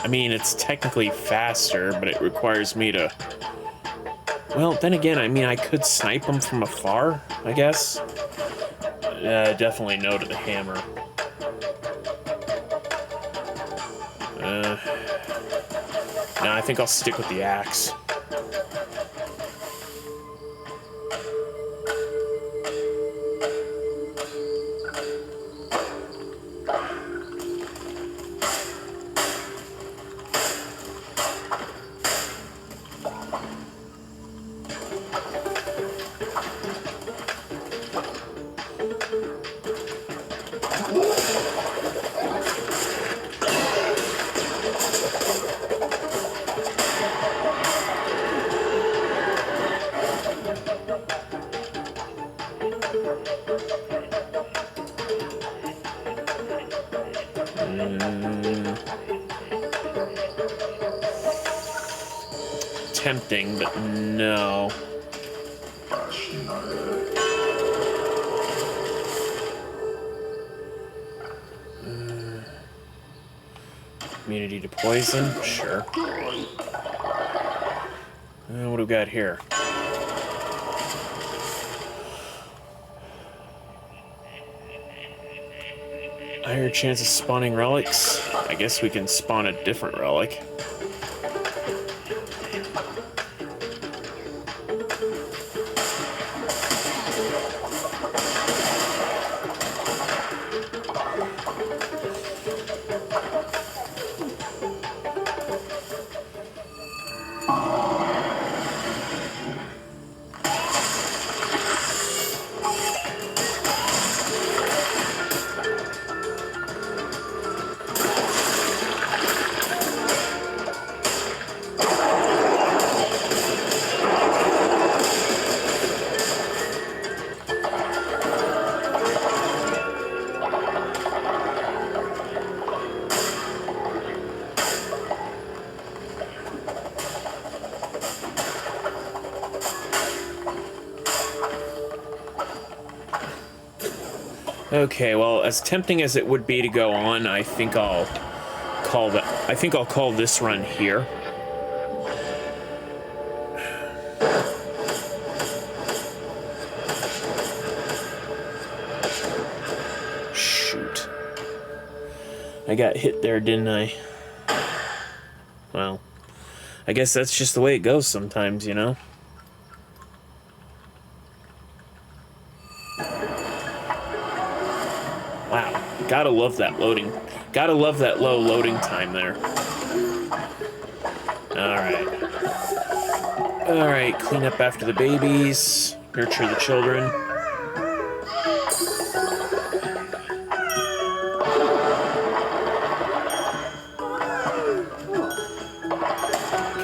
I mean, it's technically faster, but it requires me to... Well, then again, I mean, I could snipe them from afar, I guess. Definitely no to the hammer. No, I think I'll stick with the axe. Tempting, but no. Immunity to poison? Sure. What do we got here? Higher chance of spawning relics? I guess we can spawn a different relic. Okay, well, as tempting as it would be to go on, I think I'll call this run here. Shoot. I got hit there, didn't I? Well, I guess that's just the way it goes sometimes, you know? Wow, gotta love that loading. Gotta love that low loading time there. Alright. Alright, clean up after the babies. Nurture the children.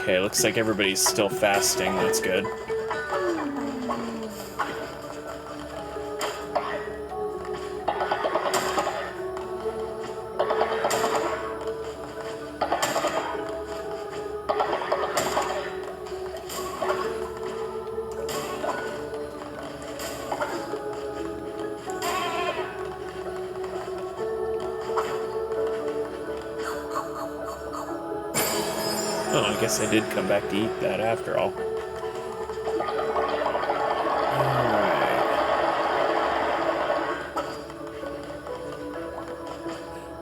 Okay, looks like everybody's still fasting. That's good. I guess I did come back to eat that after all.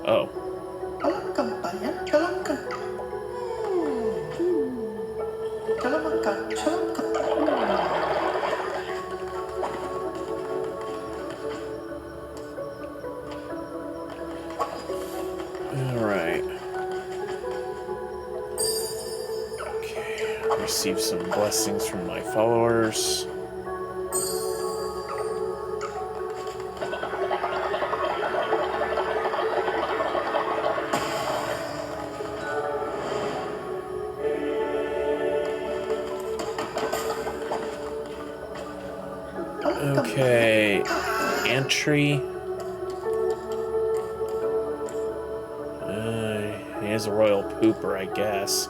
Oh. Dalam kampanye, jalankan. Dalam makan, jalankan. Alright. Okay. Receive some blessings from my followers. Okay, entry. He is a royal pooper, I guess.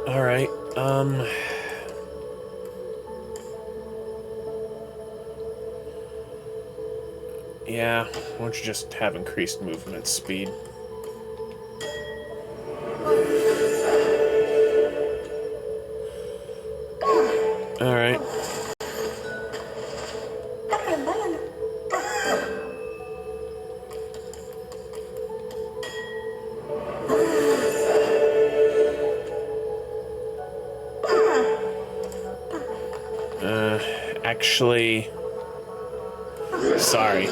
All right. Yeah. Why don't you just have increased movement speed? All right. Actually, sorry.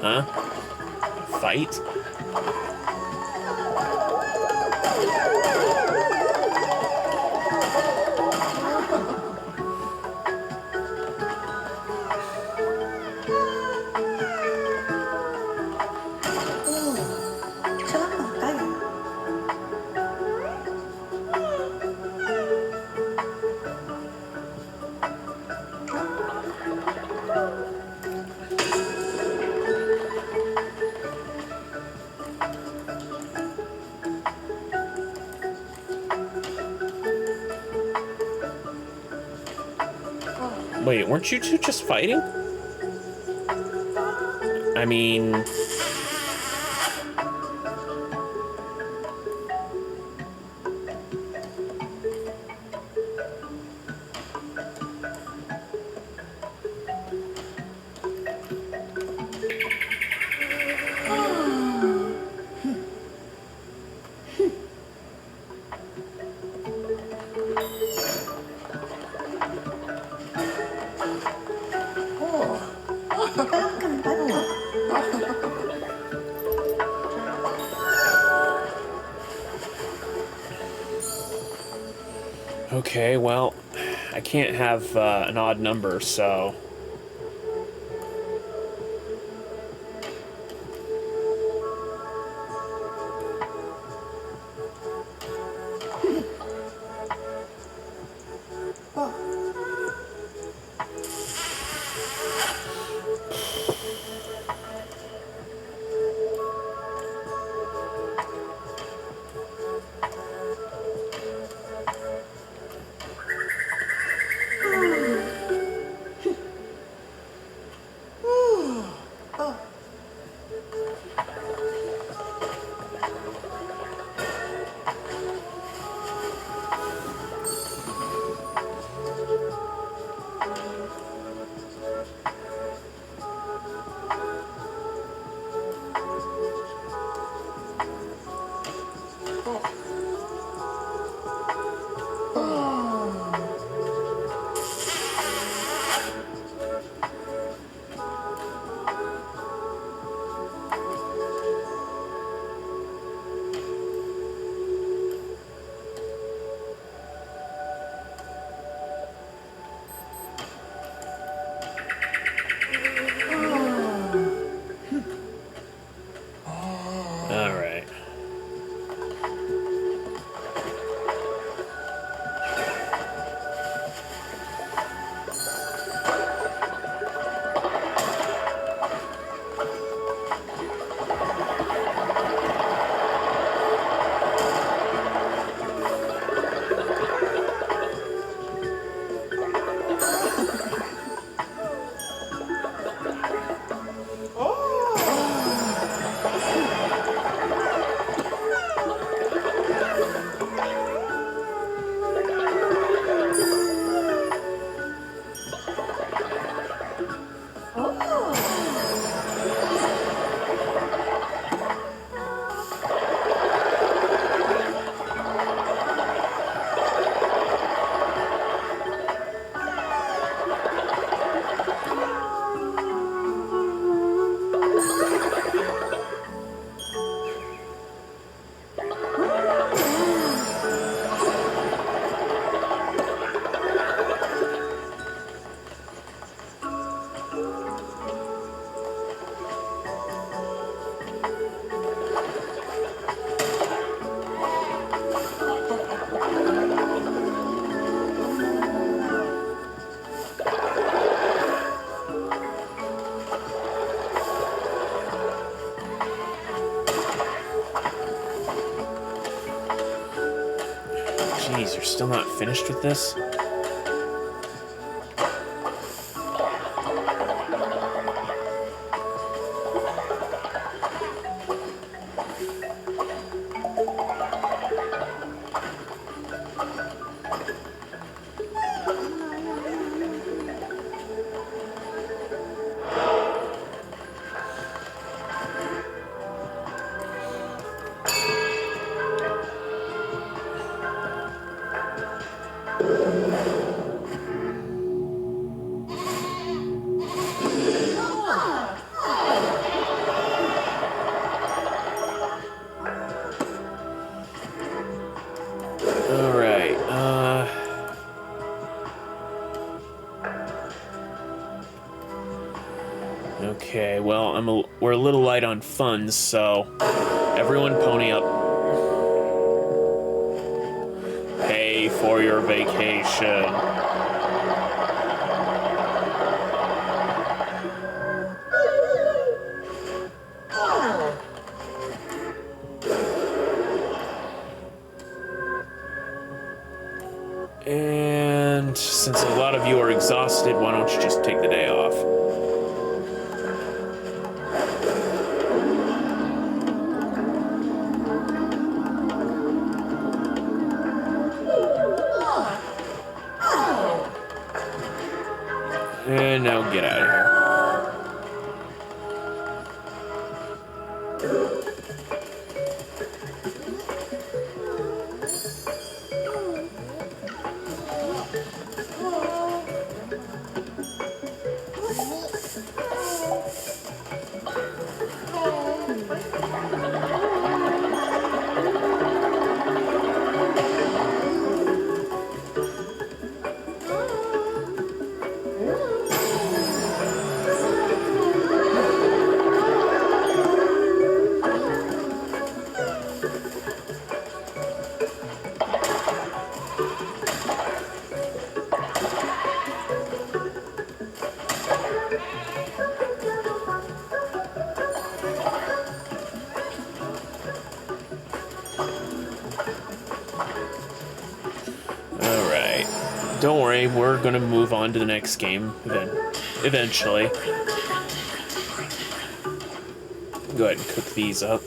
Huh? Fight? Jalan makan. Wait, weren't you two just fighting? I mean... Okay, well, I can't have an odd number, so... Jeez, you're still not finished with this? Alright, okay, well, we're a little light on funds, so everyone pony up. Pay for your vacation. And since a lot of you are exhausted, why don't you just take the day off? And now get out of here. Don't worry, we're gonna move on to the next game eventually. Go ahead and cook these up.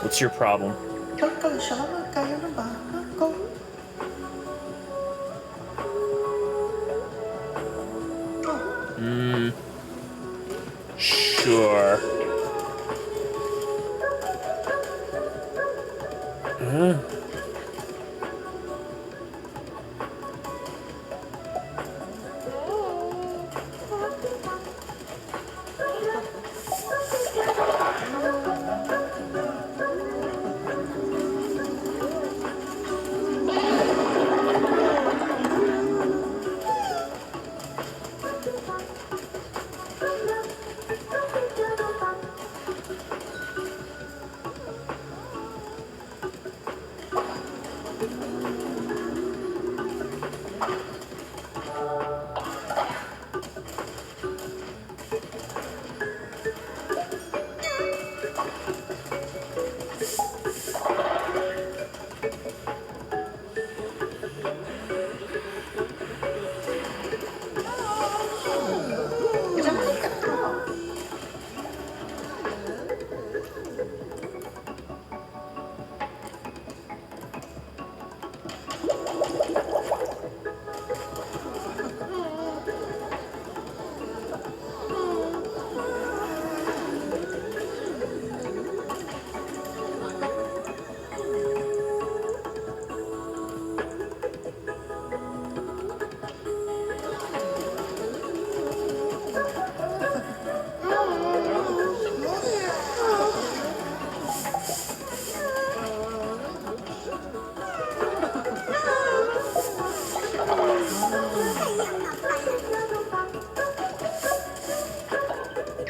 What's your problem? Magkasama kayo ng baka ko. Sure. Huh?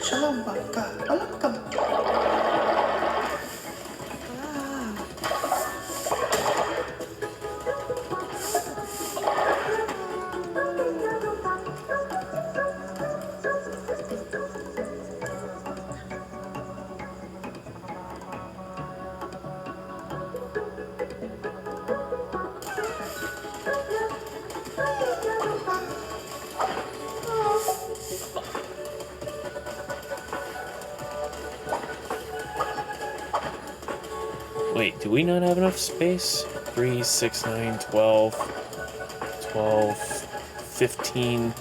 Shalom baka. Welcome. Wait, do we not have enough space? 3, 6, 9, 12, 12, 15,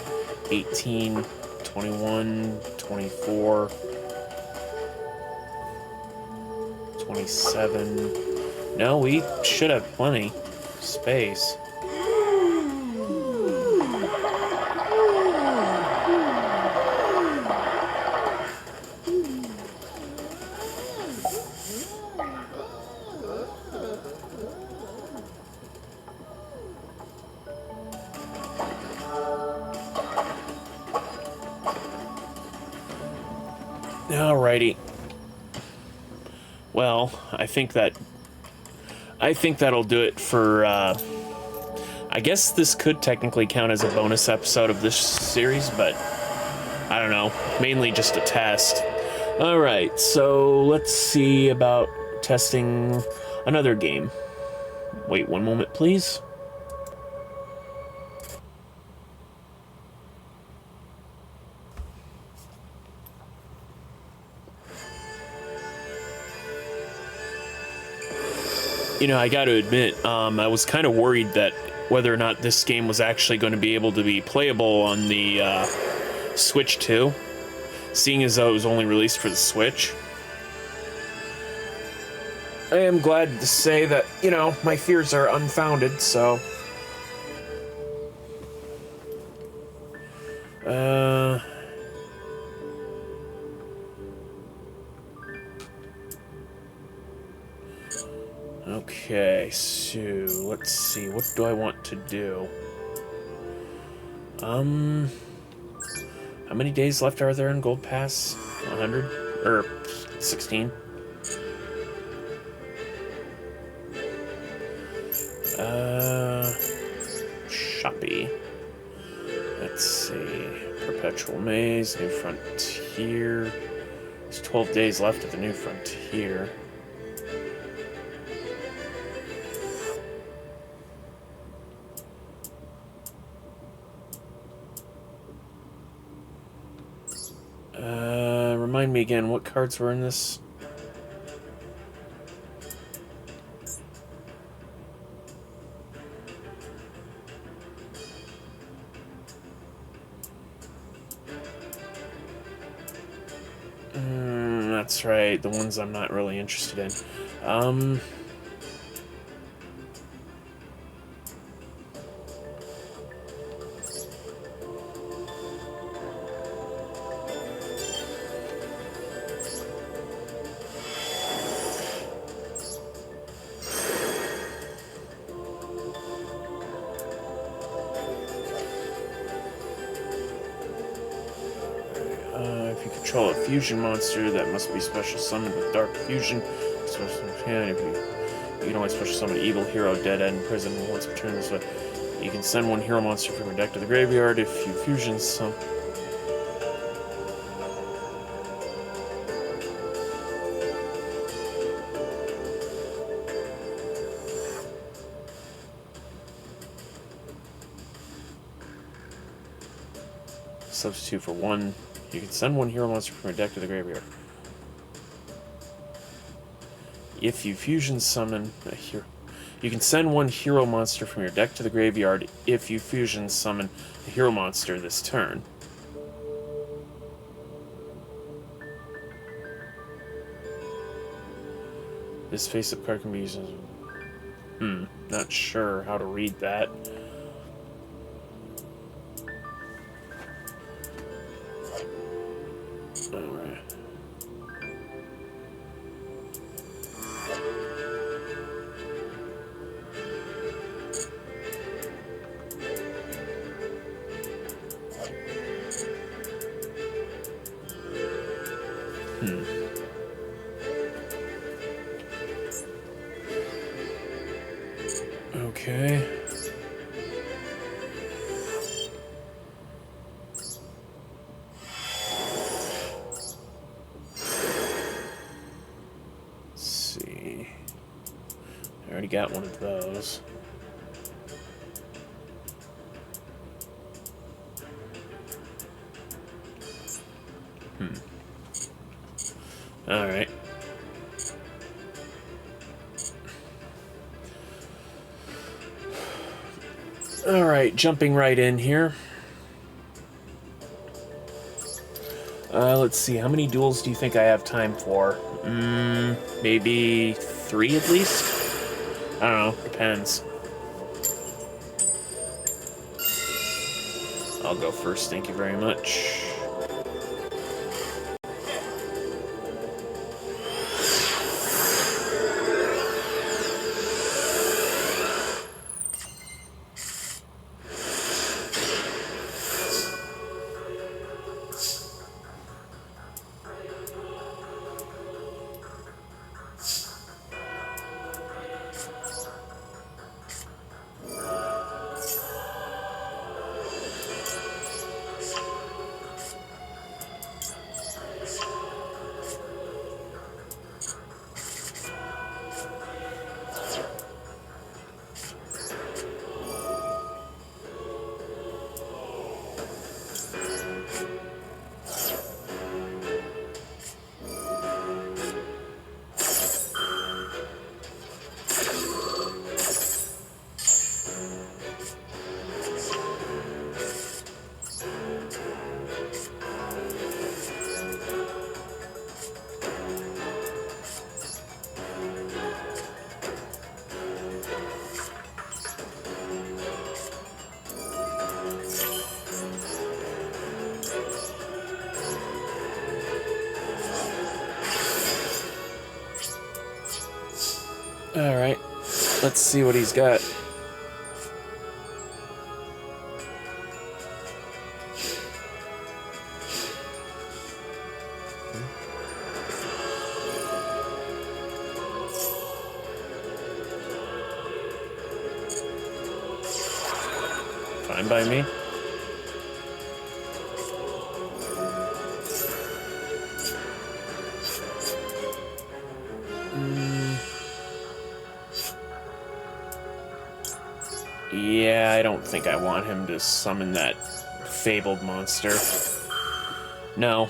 18, 21, 24, 27. No, we should have plenty space. Alrighty. Well, I think that'll do it for, I guess this could technically count as a bonus episode of this series, but I don't know. Mainly just a test. Alright, so let's see about testing another game. Wait one moment, please. You know, I got to admit, I was kind of worried that whether or not this game was actually going to be able to be playable on the Switch 2, seeing as though it was only released for the Switch. I am glad to say that, you know, my fears are unfounded, so... Okay, so let's see, what do I want to do? How many days left are there in Gold Pass? 100? Or 16? Shoppy. Let's see. Perpetual Maze, New Frontier. There's 12 days left of the New Frontier. Remind me again, what cards were in this? That's right, the ones I'm not really interested in. If you control a fusion monster, that must be special summoned with Dark Fusion. If you can only special summon Evil Hero, Dead End, Prison once per turn this way. You can send one hero monster from your deck to the graveyard if you fusion some. Substitute for one. You can send one hero monster from your deck to the graveyard. If you fusion summon a hero... You can send one hero monster from your deck to the graveyard if you fusion summon a hero monster this turn. This face-up card can be used as... not sure how to read that. Alright. Okay. Let's see. I already got one of those. All right. All right, jumping right in here. Let's see, how many duels do you think I have time for? Maybe 3 at least? I don't know, depends. I'll go first, thank you very much. Alright, let's see what he's got. Fine by me. Yeah, I don't think I want him to summon that fabled monster. No.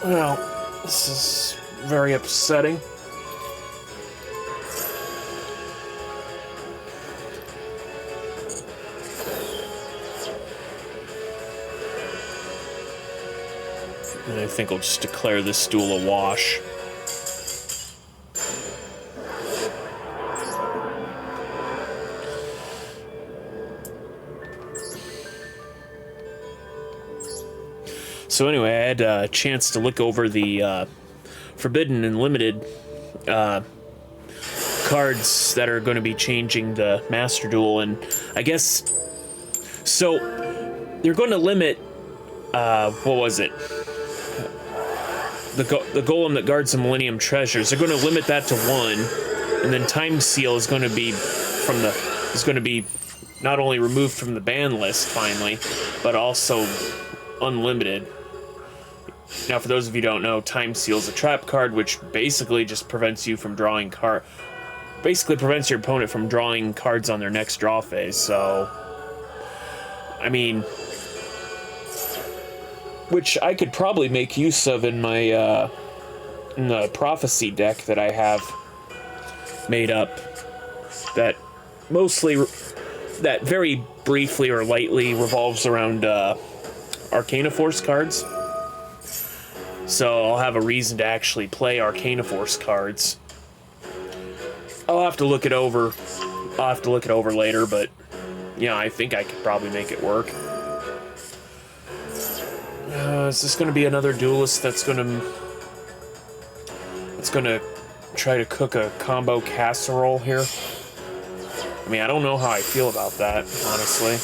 Well, this is very upsetting. And I think I'll just declare this duel a wash. So anyway, I had a chance to look over the Forbidden and Limited cards that are going to be changing the Master Duel, and I guess so. They're going to limit. What was it? The golem that guards the Millennium Treasures. They're going to limit that to 1, and then Time Seal is going to be not only removed from the ban list finally, but also unlimited. Now, for those of you who don't know, Time Seal is a trap card which basically just prevents you from drawing basically prevents your opponent from drawing cards on their next draw phase. So, I mean, which I could probably make use of in my in the Prophecy deck that I have made up, that very briefly or lightly revolves around Arcana Force cards. So I'll have a reason to actually play Arcana Force cards. I'll have to look it over. Later, but yeah, I think I could probably make it work. Is this going to be another duelist that's going to try to cook a combo casserole here? I mean, I don't know how I feel about that, honestly.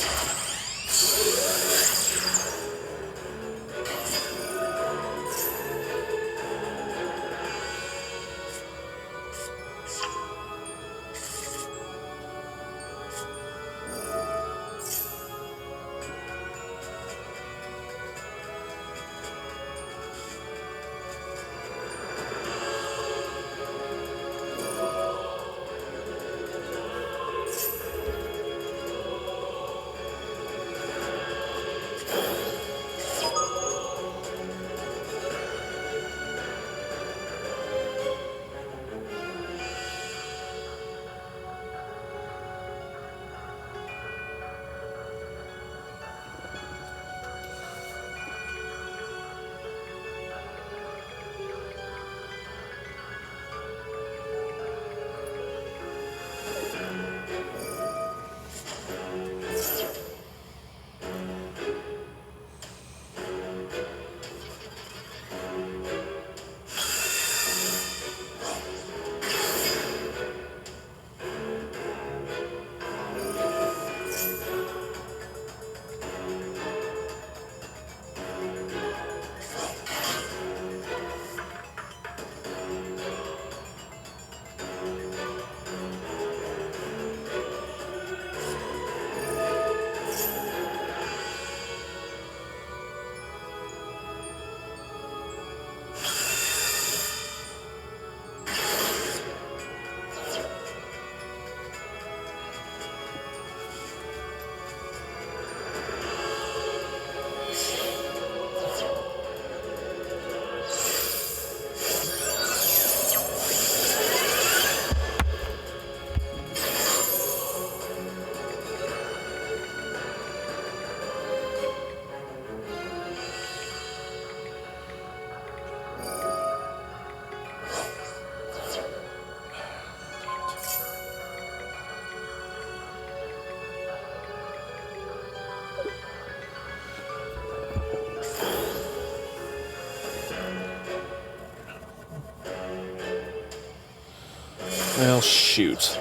Well, shoot.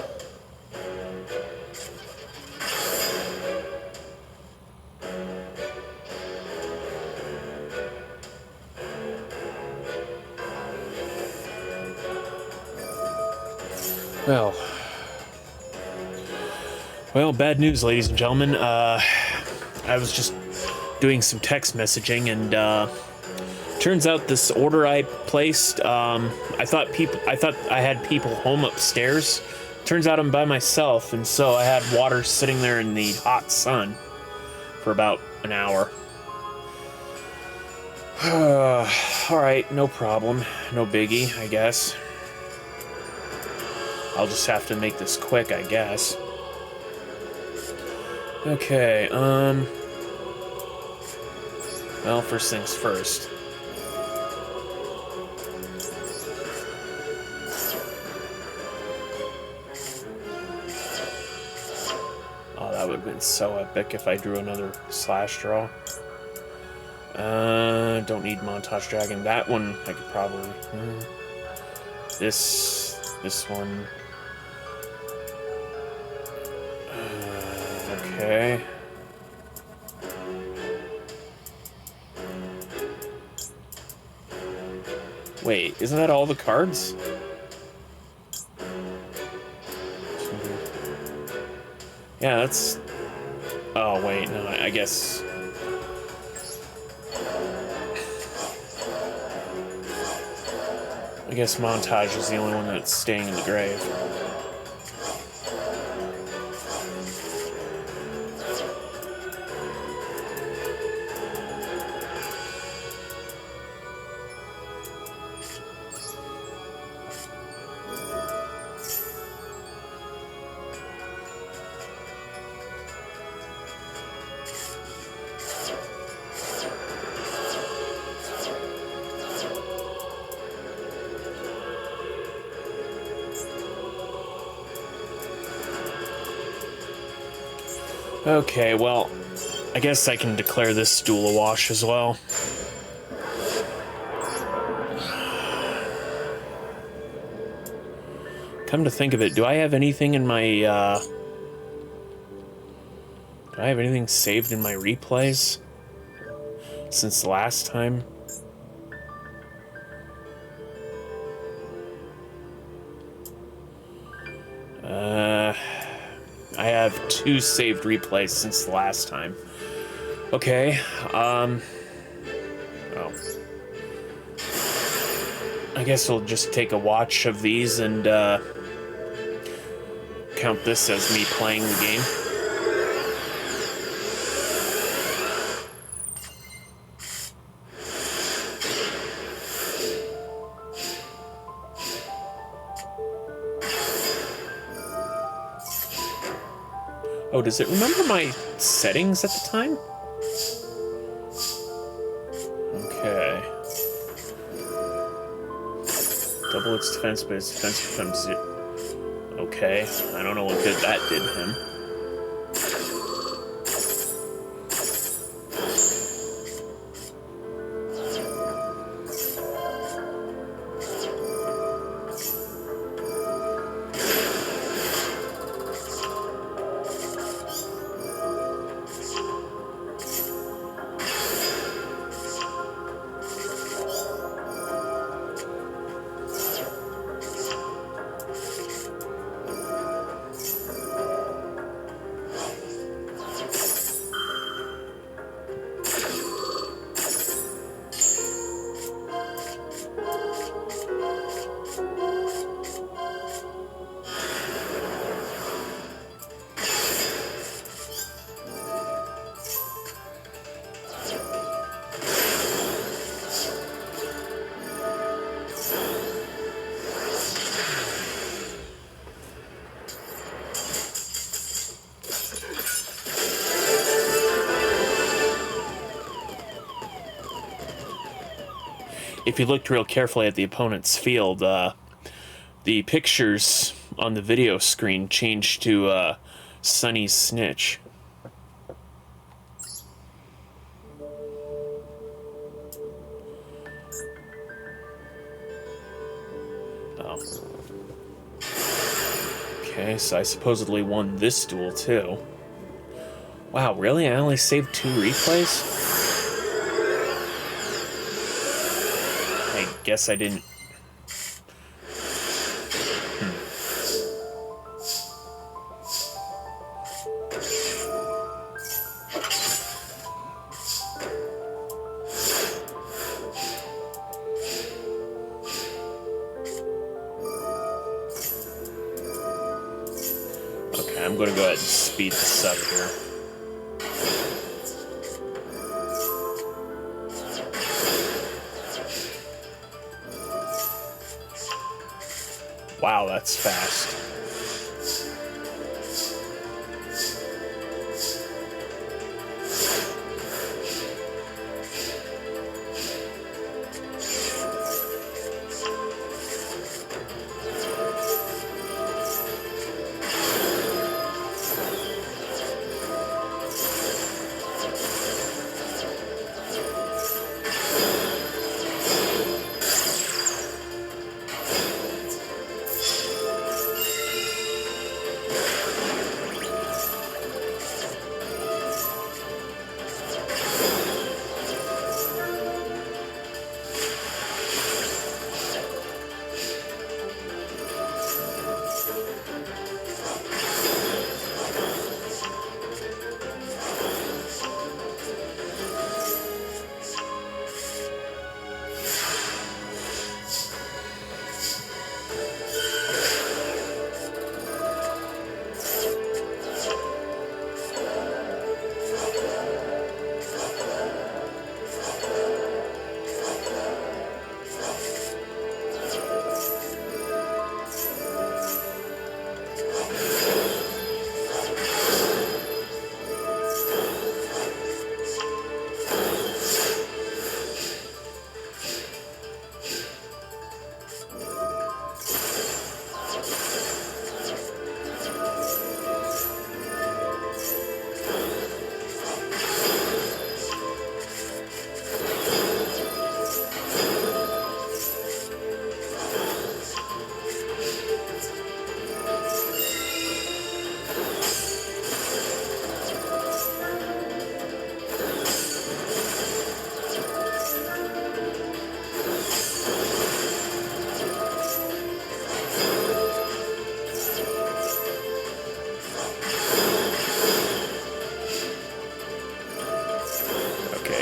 Well, bad news, ladies and gentlemen. I was just doing some text messaging, and turns out this order I placed, I thought I had people home upstairs. Turns out I'm by myself, and so I had water sitting there in the hot sun for about an hour. Alright, no problem. No biggie, I guess. I'll just have to make this quick, I guess. Okay, well, first things first. Oh, that would have been so epic if I drew another slash draw. Don't need Montage Dragon. That one I could probably... This one... Okay. Wait, isn't that all the cards? Yeah, that's... Oh, wait, no, I guess... I guess Montage is the only one that's staying in the grave. Okay, well, I guess I can declare this duel a wash as well. Come to think of it, do I have anything in my, do I have anything saved in my replays since the last time? I have 2 saved replays since the last time. Okay, oh. I guess we'll just take a watch of these and, count this as me playing the game. Oh, does it remember my settings at the time? Okay. Double its defense, but its defense becomes 0. Okay, I don't know what good that did him. If you looked real carefully at the opponent's field, the pictures on the video screen changed to Sunny's Snitch. Oh. Okay, so I supposedly won this duel too. Wow, really? I only saved 2 replays? I guess I didn't. Okay, I'm gonna go ahead and speed this up here. Wow, that's fast.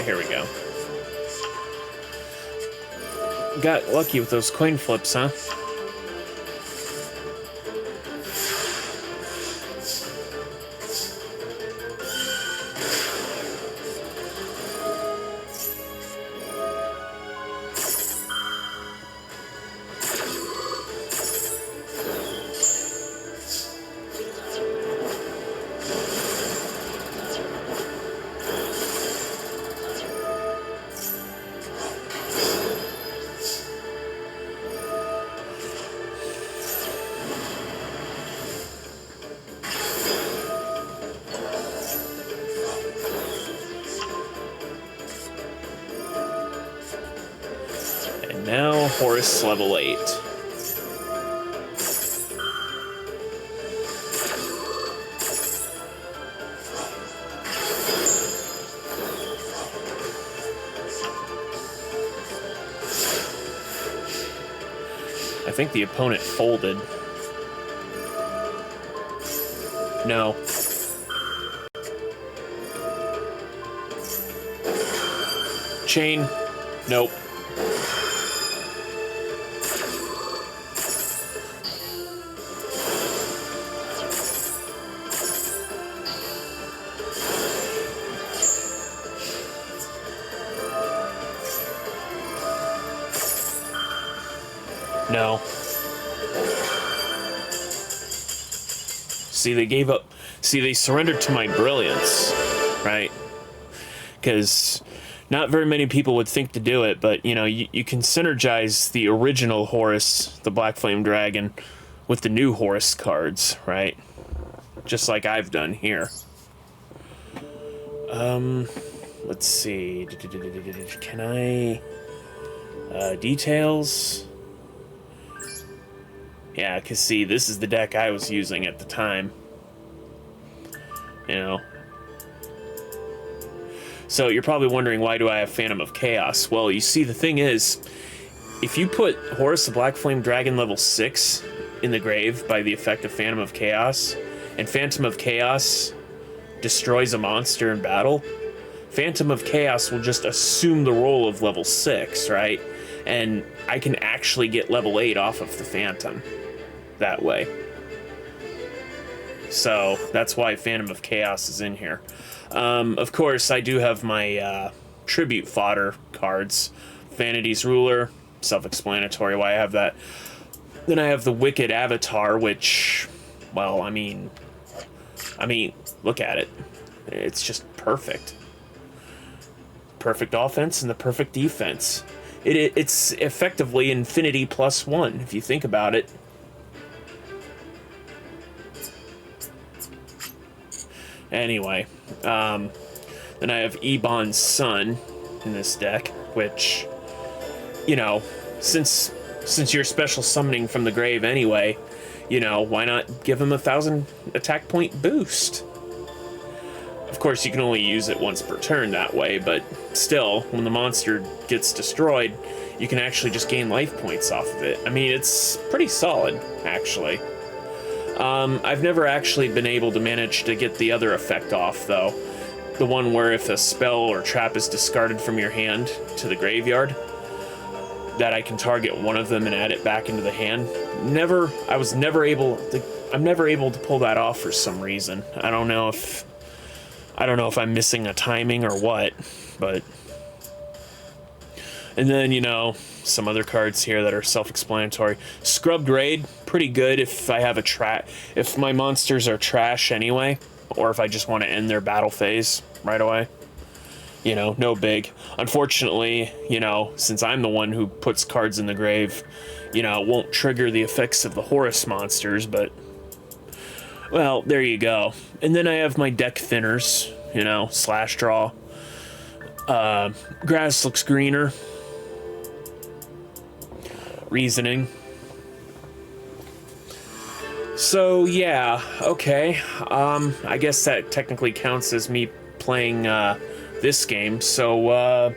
here we go. Got lucky with those coin flips, huh? Now, horse level 8. I think the opponent folded. No. Chain. Nope. No. See, they gave up. See, they surrendered to my brilliance, right? Because not very many people would think to do it, but, you know, you can synergize the original Horus, the Black Flame Dragon, with the new Horus cards, right? Just like I've done here. Let's see. Can I... details... Yeah, because, see, this is the deck I was using at the time. You know. So, you're probably wondering, why do I have Phantom of Chaos? Well, you see, the thing is, if you put Horus the Black Flame Dragon level 6 in the grave by the effect of Phantom of Chaos, and Phantom of Chaos destroys a monster in battle, Phantom of Chaos will just assume the role of level 6, right? And I can actually get level 8 off of the Phantom that way. So that's why Phantom of Chaos is in here. Of course, I do have my tribute fodder cards. Vanity's Ruler, self-explanatory why I have that. Then I have the Wicked Avatar, which, well, I mean, look at it. It's just perfect. Perfect offense and the perfect defense. It's effectively Infinity +1, if you think about it. Anyway, then I have Ebon's Son in this deck, which, you know, since you're special summoning from the grave anyway, you know, why not give him 1,000 attack point boost? Of course, you can only use it once per turn that way, but still, when the monster gets destroyed, you can actually just gain life points off of it. I mean, it's pretty solid, actually. I've never actually been able to manage to get the other effect off, though. The one where if a spell or trap is discarded from your hand to the graveyard, that I can target one of them and add it back into the hand. I'm never able to pull that off for some reason. I don't know if I'm missing a timing or what, but... And then, you know, some other cards here that are self-explanatory. Scrubbed Raid, pretty good if I have if my monsters are trash anyway, or if I just want to end their battle phase right away. You know, no big. Unfortunately, you know, since I'm the one who puts cards in the grave, you know, it won't trigger the effects of the Horus monsters, but... Well, there you go. And then I have my deck thinners, you know, slash draw. Grass looks greener. Reasoning. So, yeah, okay. I guess that technically counts as me playing, this game. So,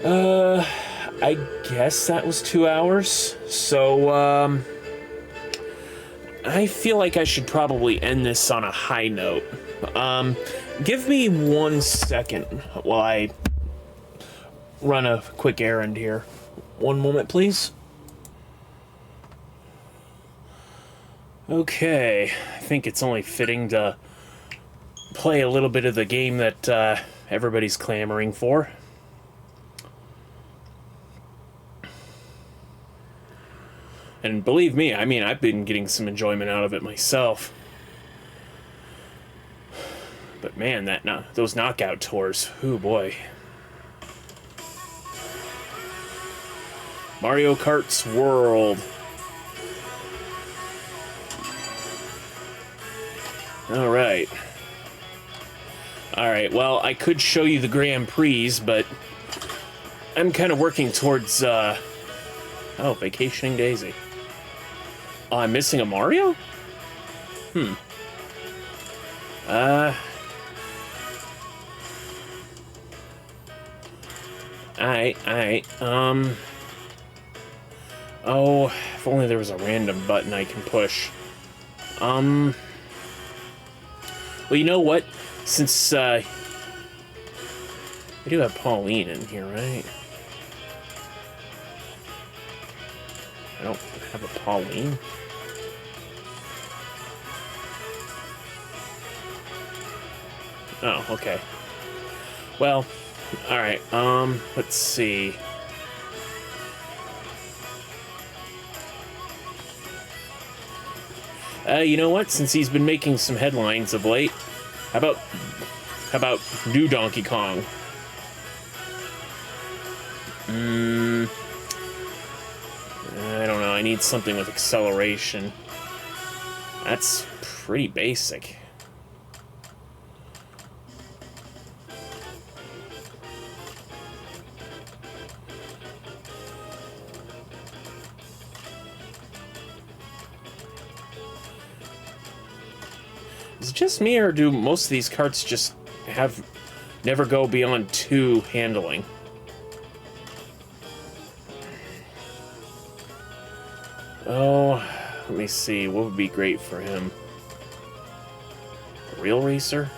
I guess that was 2 hours. So, I feel like I should probably end this on a high note. Give me 1 second while I run a quick errand here. 1 moment, please. Okay, I think it's only fitting to play a little bit of the game that everybody's clamoring for. And believe me, I mean, I've been getting some enjoyment out of it myself. But man, those knockout tours, oh boy. Mario Kart's World. Alright. Alright, well, I could show you the Grand Prix, but I'm kind of working towards, oh, Vacationing Daisy. Oh, I'm missing a Mario? Alright, oh, if only there was a random button I can push. Well, you know what? Since, I do have Pauline in here, right? I don't have a Pauline. Oh, okay. Well, alright, let's see. You know what? Since he's been making some headlines of late, how about new Donkey Kong? I don't know, I need something with acceleration. That's pretty basic. Is it just me, or do most of these carts just never go beyond 2 handling? Oh, let me see. What would be great for him? A real racer?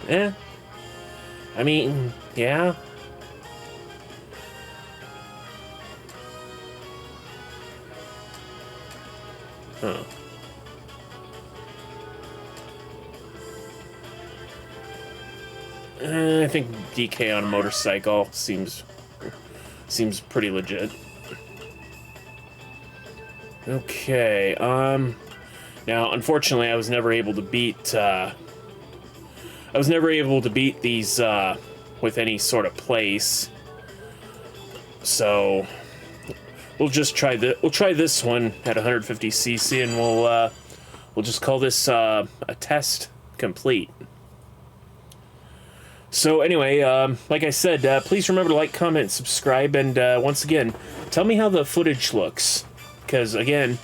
Eh. I mean, yeah. Huh. I think DK on a motorcycle seems pretty legit. Okay, now unfortunately I was never able to beat these with any sort of place. So we'll just try this one at 150cc, and we'll just call this a test complete. So anyway, like I said, please remember to like, comment, and subscribe, and once again, tell me how the footage looks, because again,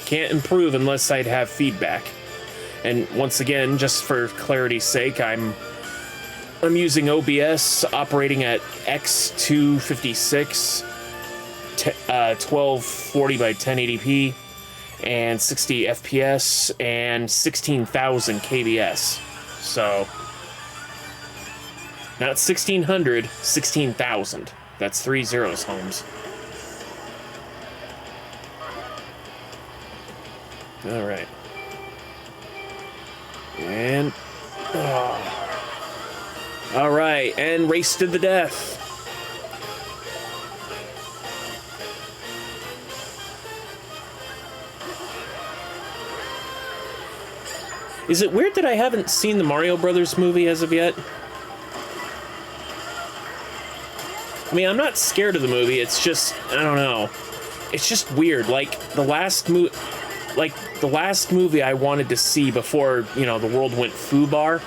can't improve unless I'd have feedback. And once again, just for clarity's sake, I'm using OBS, operating at X256, 1240 by 1080p, and 60 FPS, and 16,000 kbs. So not 1600, 16,000. That's 3 zeros, Holmes. All right. And all right, and race to the death. Is it weird that I haven't seen the Mario Brothers movie as of yet? I mean, I'm not scared of the movie. It's just, I don't know. It's just weird. Like the last movie I wanted to see before, you know, the world went foobar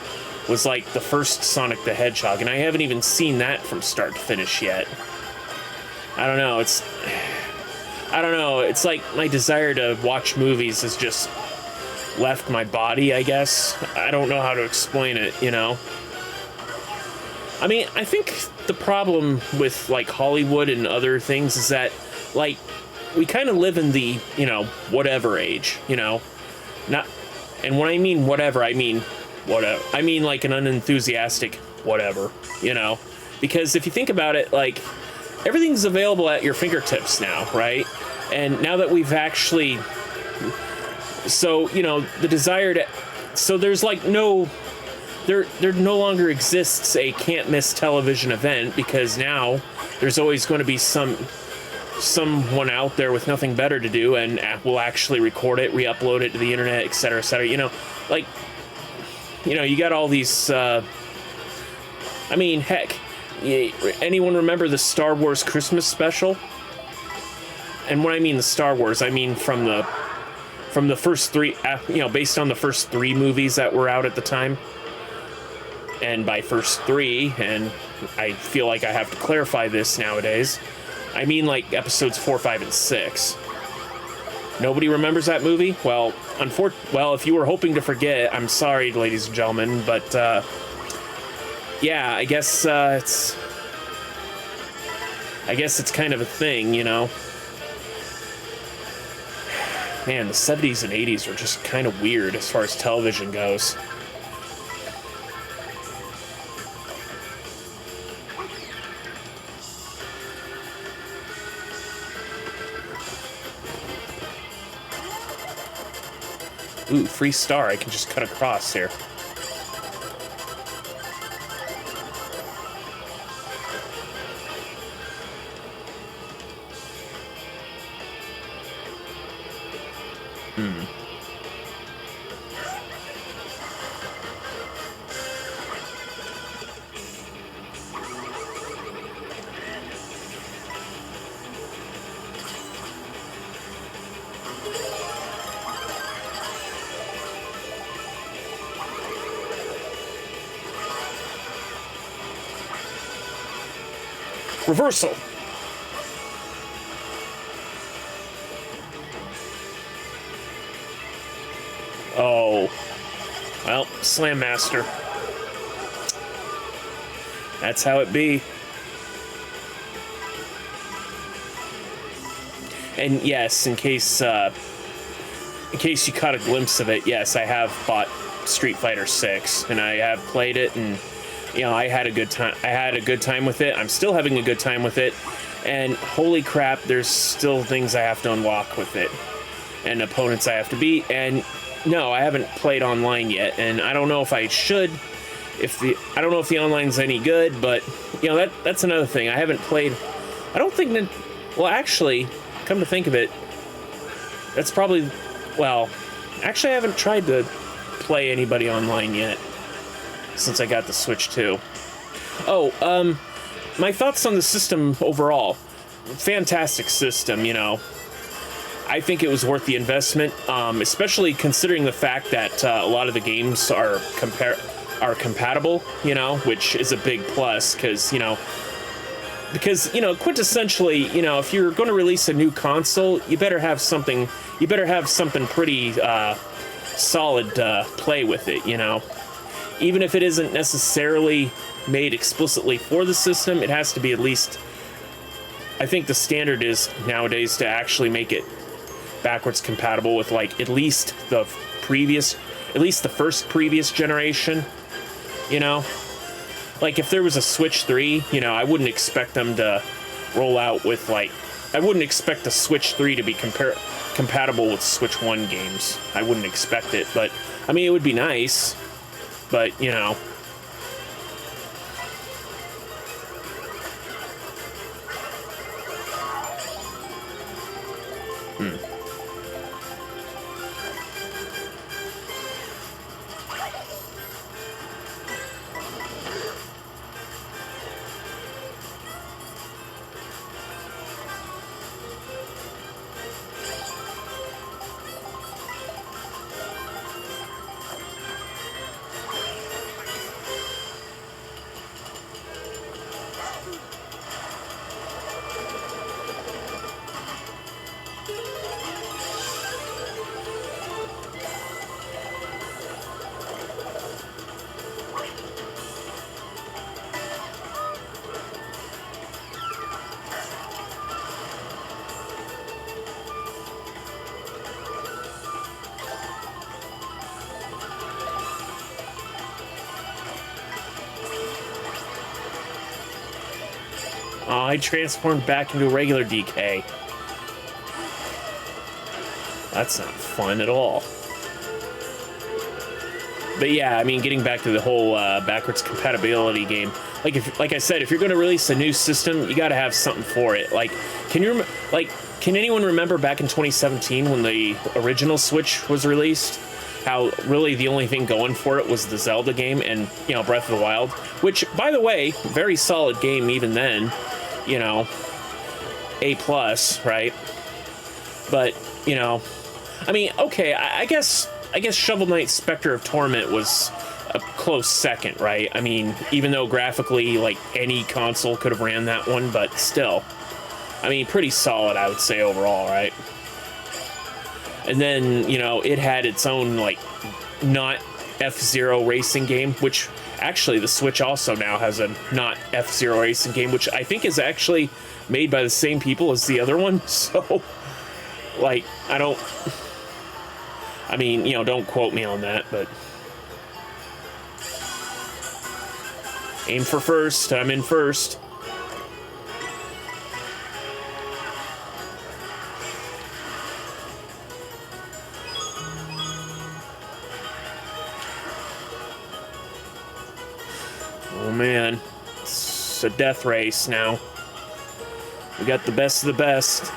was like the first Sonic the Hedgehog, and I haven't even seen that from start to finish yet. I don't know. It's like my desire to watch movies has just left my body, I guess. I don't know how to explain it, you know. I mean, I think the problem with like Hollywood and other things is that like, we kind of live in the, whatever age, not, and when I mean whatever, I mean whatever. I mean like an unenthusiastic whatever, because if you think about it, like, everything's available at your fingertips now, right? And now that we've actually, so, the desire to, so there's like no, there no longer exists a can't miss television event, because now there's always going to be someone out there with nothing better to do and will actually record it, re-upload it to the internet, etc., etc. Like, you got all these, I mean, heck, anyone remember the Star Wars Christmas special? And when I mean the Star Wars, I mean from the first three, based on the first three movies that were out at the time. And by first three, and I feel like I have to clarify this nowadays, I mean like episodes 4, 5, and 6. Nobody remembers that movie? Well, if you were hoping to forget, I'm sorry, ladies and gentlemen, but yeah, I guess it's kind of a thing, Man, the 70s and 80s were just kind of weird as far as television goes. Ooh, free star. I can just cut across here. Reversal. Oh. Well, Slam Master. That's how it be. And yes, in case you caught a glimpse of it, yes, I have bought Street Fighter 6, and I have played it, and I had a good time. I had a good time with it. I'm still having a good time with it. And holy crap, there's still things I have to unlock with it, and opponents I have to beat. And no, I haven't played online yet, and I don't know if I should. I don't know if the online's any good, but that's another thing. I haven't played. I don't think that. Well, actually, come to think of it, that's probably. Well, actually, I haven't tried to play anybody online yet since I got the Switch 2. Oh, my thoughts on the system overall. Fantastic system, I think it was worth the investment, especially considering the fact that a lot of the games are compatible, which is a big plus, because quintessentially, if you're going to release a new console, you better have something pretty solid to play with it, Even if it isn't necessarily made explicitly for the system, it has to be at least. I think the standard is nowadays to actually make it backwards compatible with at least the first previous generation. Like if there was a Switch 3, I wouldn't expect them to roll out with I wouldn't expect the Switch 3 to be compatible with Switch 1 games. I wouldn't expect it, but I mean it would be nice. But, Oh, I transformed back into a regular DK. That's not fun at all. But yeah, I mean, getting back to the whole backwards compatibility game, like I said, if you're going to release a new system, you got to have something for it. Like, can anyone remember back in 2017 when the original Switch was released? How really the only thing going for it was the Zelda game and, you know, Breath of the Wild, which, by the way, very solid game even then, you know, A+, right? But, you know, I mean, okay, I guess Shovel Knight Spectre of Torment was a close second, right? I mean, even though graphically, like, any console could have ran that one, but still, I mean, pretty solid, I would say, overall, right? And then, you know, it had its own, like, not F-Zero racing game, which actually the Switch also now has a not F-Zero racing game, which I think is actually made by the same people as the other one. So, like, I mean, you know, don't quote me on that, but aim for first. I'm in first. Oh man, it's a death race now. We got the best of the best.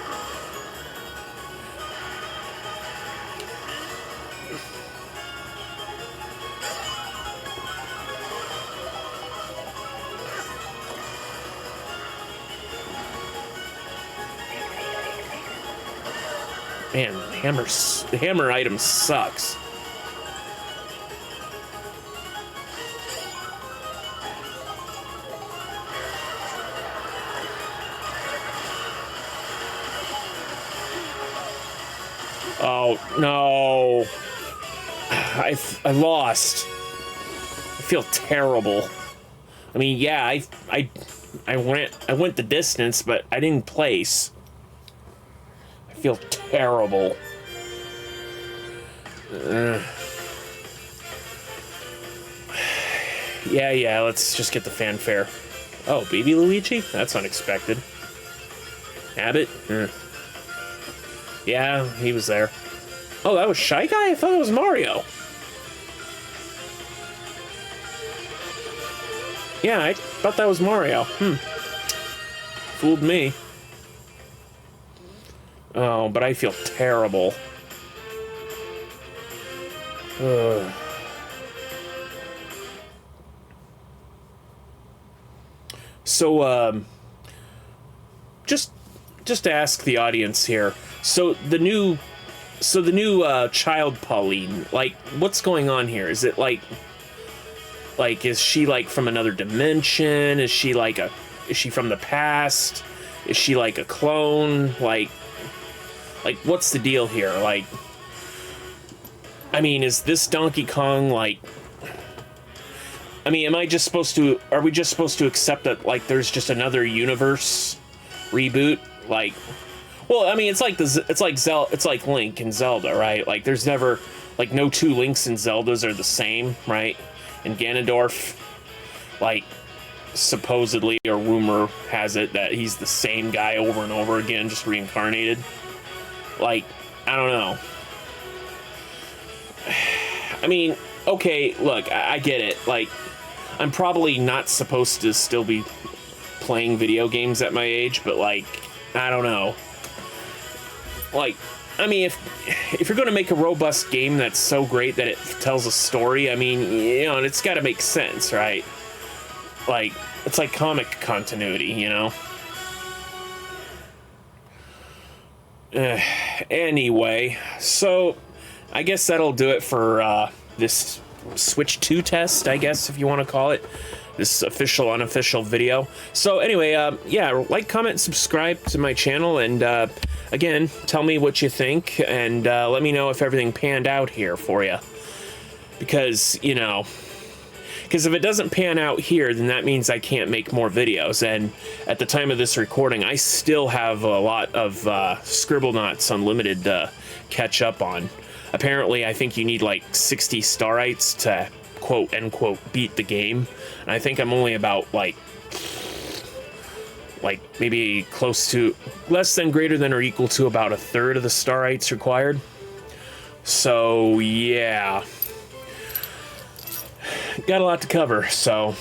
Man, the hammer item sucks. Oh, no. I lost. I feel terrible. I mean, yeah, I went the distance, but I didn't place. I feel terrible. Yeah, let's just get the fanfare. Oh, Baby Luigi? That's unexpected. Abbott? Yeah, he was there. Oh, that was Shy Guy? I thought it was Mario. Yeah, I thought that was Mario. Fooled me. Oh, but I feel terrible. Ugh. So, just to ask the audience here. So the new child Pauline, like, what's going on here? Is it like, is she like from another dimension? Is she from the past? Is she like a clone? Like, what's the deal here? Like, I mean, is this Donkey Kong, like, I mean, are we just supposed to accept that, like, there's just another universe reboot? Like, well, I mean, it's like Link and Zelda, right? Like, there's never, like, no two Links and Zeldas are the same, right? And Ganondorf, like, supposedly, or rumor has it that he's the same guy over and over again, just reincarnated. Like, I don't know. I mean, okay, look, I get it. Like, I'm probably not supposed to still be playing video games at my age, but, like, I don't know. Like, I mean, if you're going to make a robust game that's so great that it tells a story, I mean, you know, it's got to make sense, right? Like, it's like comic continuity, you know? Anyway, so I guess that'll do it for this Switch 2 test, I guess, if you want to call it. This official, unofficial video. So anyway, yeah, like, comment, subscribe to my channel, and again, tell me what you think, and let me know if everything panned out here for you. Because, you know, if it doesn't pan out here, then that means I can't make more videos, and at the time of this recording, I still have a lot of Scribblenauts Unlimited to catch up on. Apparently, I think you need like 60 starites to quote-unquote beat the game, and I think I'm only about like like maybe close to less than, greater than, or equal to about a third of the starites required. So yeah, got a lot to cover. So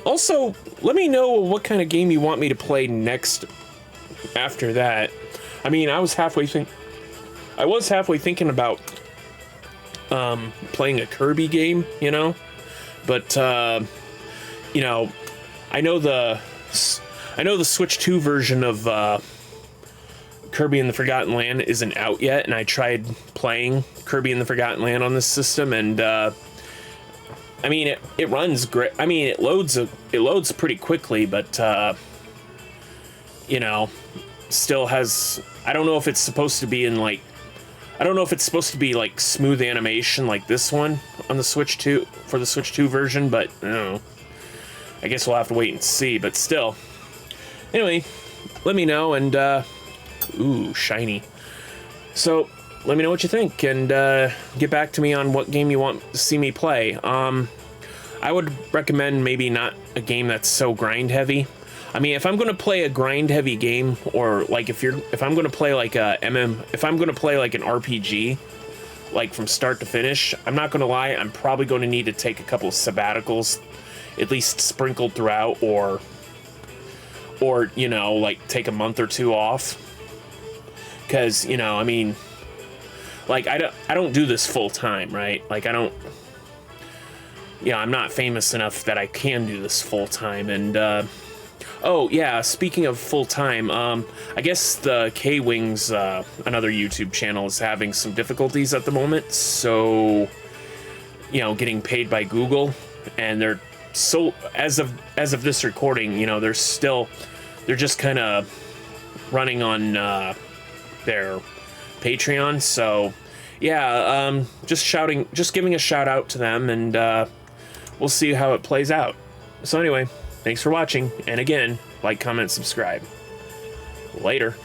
also let me know what kind of game you want me to play next after that. I mean, I was halfway thinking about playing a Kirby game, you know, but you know, I know the Switch 2 version of Kirby and the Forgotten Land isn't out yet, and I tried playing Kirby and the Forgotten Land on this system, and I mean, it runs great. I mean, it loads pretty quickly, but you know, still has. I don't know if it's supposed to be like smooth animation like this one on the Switch 2 for the Switch 2 version, but I don't know. I guess we'll have to wait and see, but still. Anyway, let me know, and ooh, shiny. So let me know what you think, and get back to me on what game you want to see me play. I would recommend maybe not a game that's so grind heavy. I mean, if I'm gonna play a grind heavy game, or like if I'm gonna play like if I'm gonna play like an RPG, like from start to finish, I'm not gonna lie, I'm probably gonna need to take a couple of sabbaticals, at least sprinkled throughout, or you know, like take a month or two off, because, you know, I mean, like I don't do this full time, right? Like I'm not famous enough that I can do this full time. And oh yeah, speaking of full time, I guess the K-Wings, another YouTube channel, is having some difficulties at the moment. So, you know, getting paid by Google, and they're so, as of this recording, you know, they're just kind of running on their Patreon. So yeah, just giving a shout out to them, and we'll see how it plays out. So anyway, thanks for watching, and again, like, comment, subscribe. Later.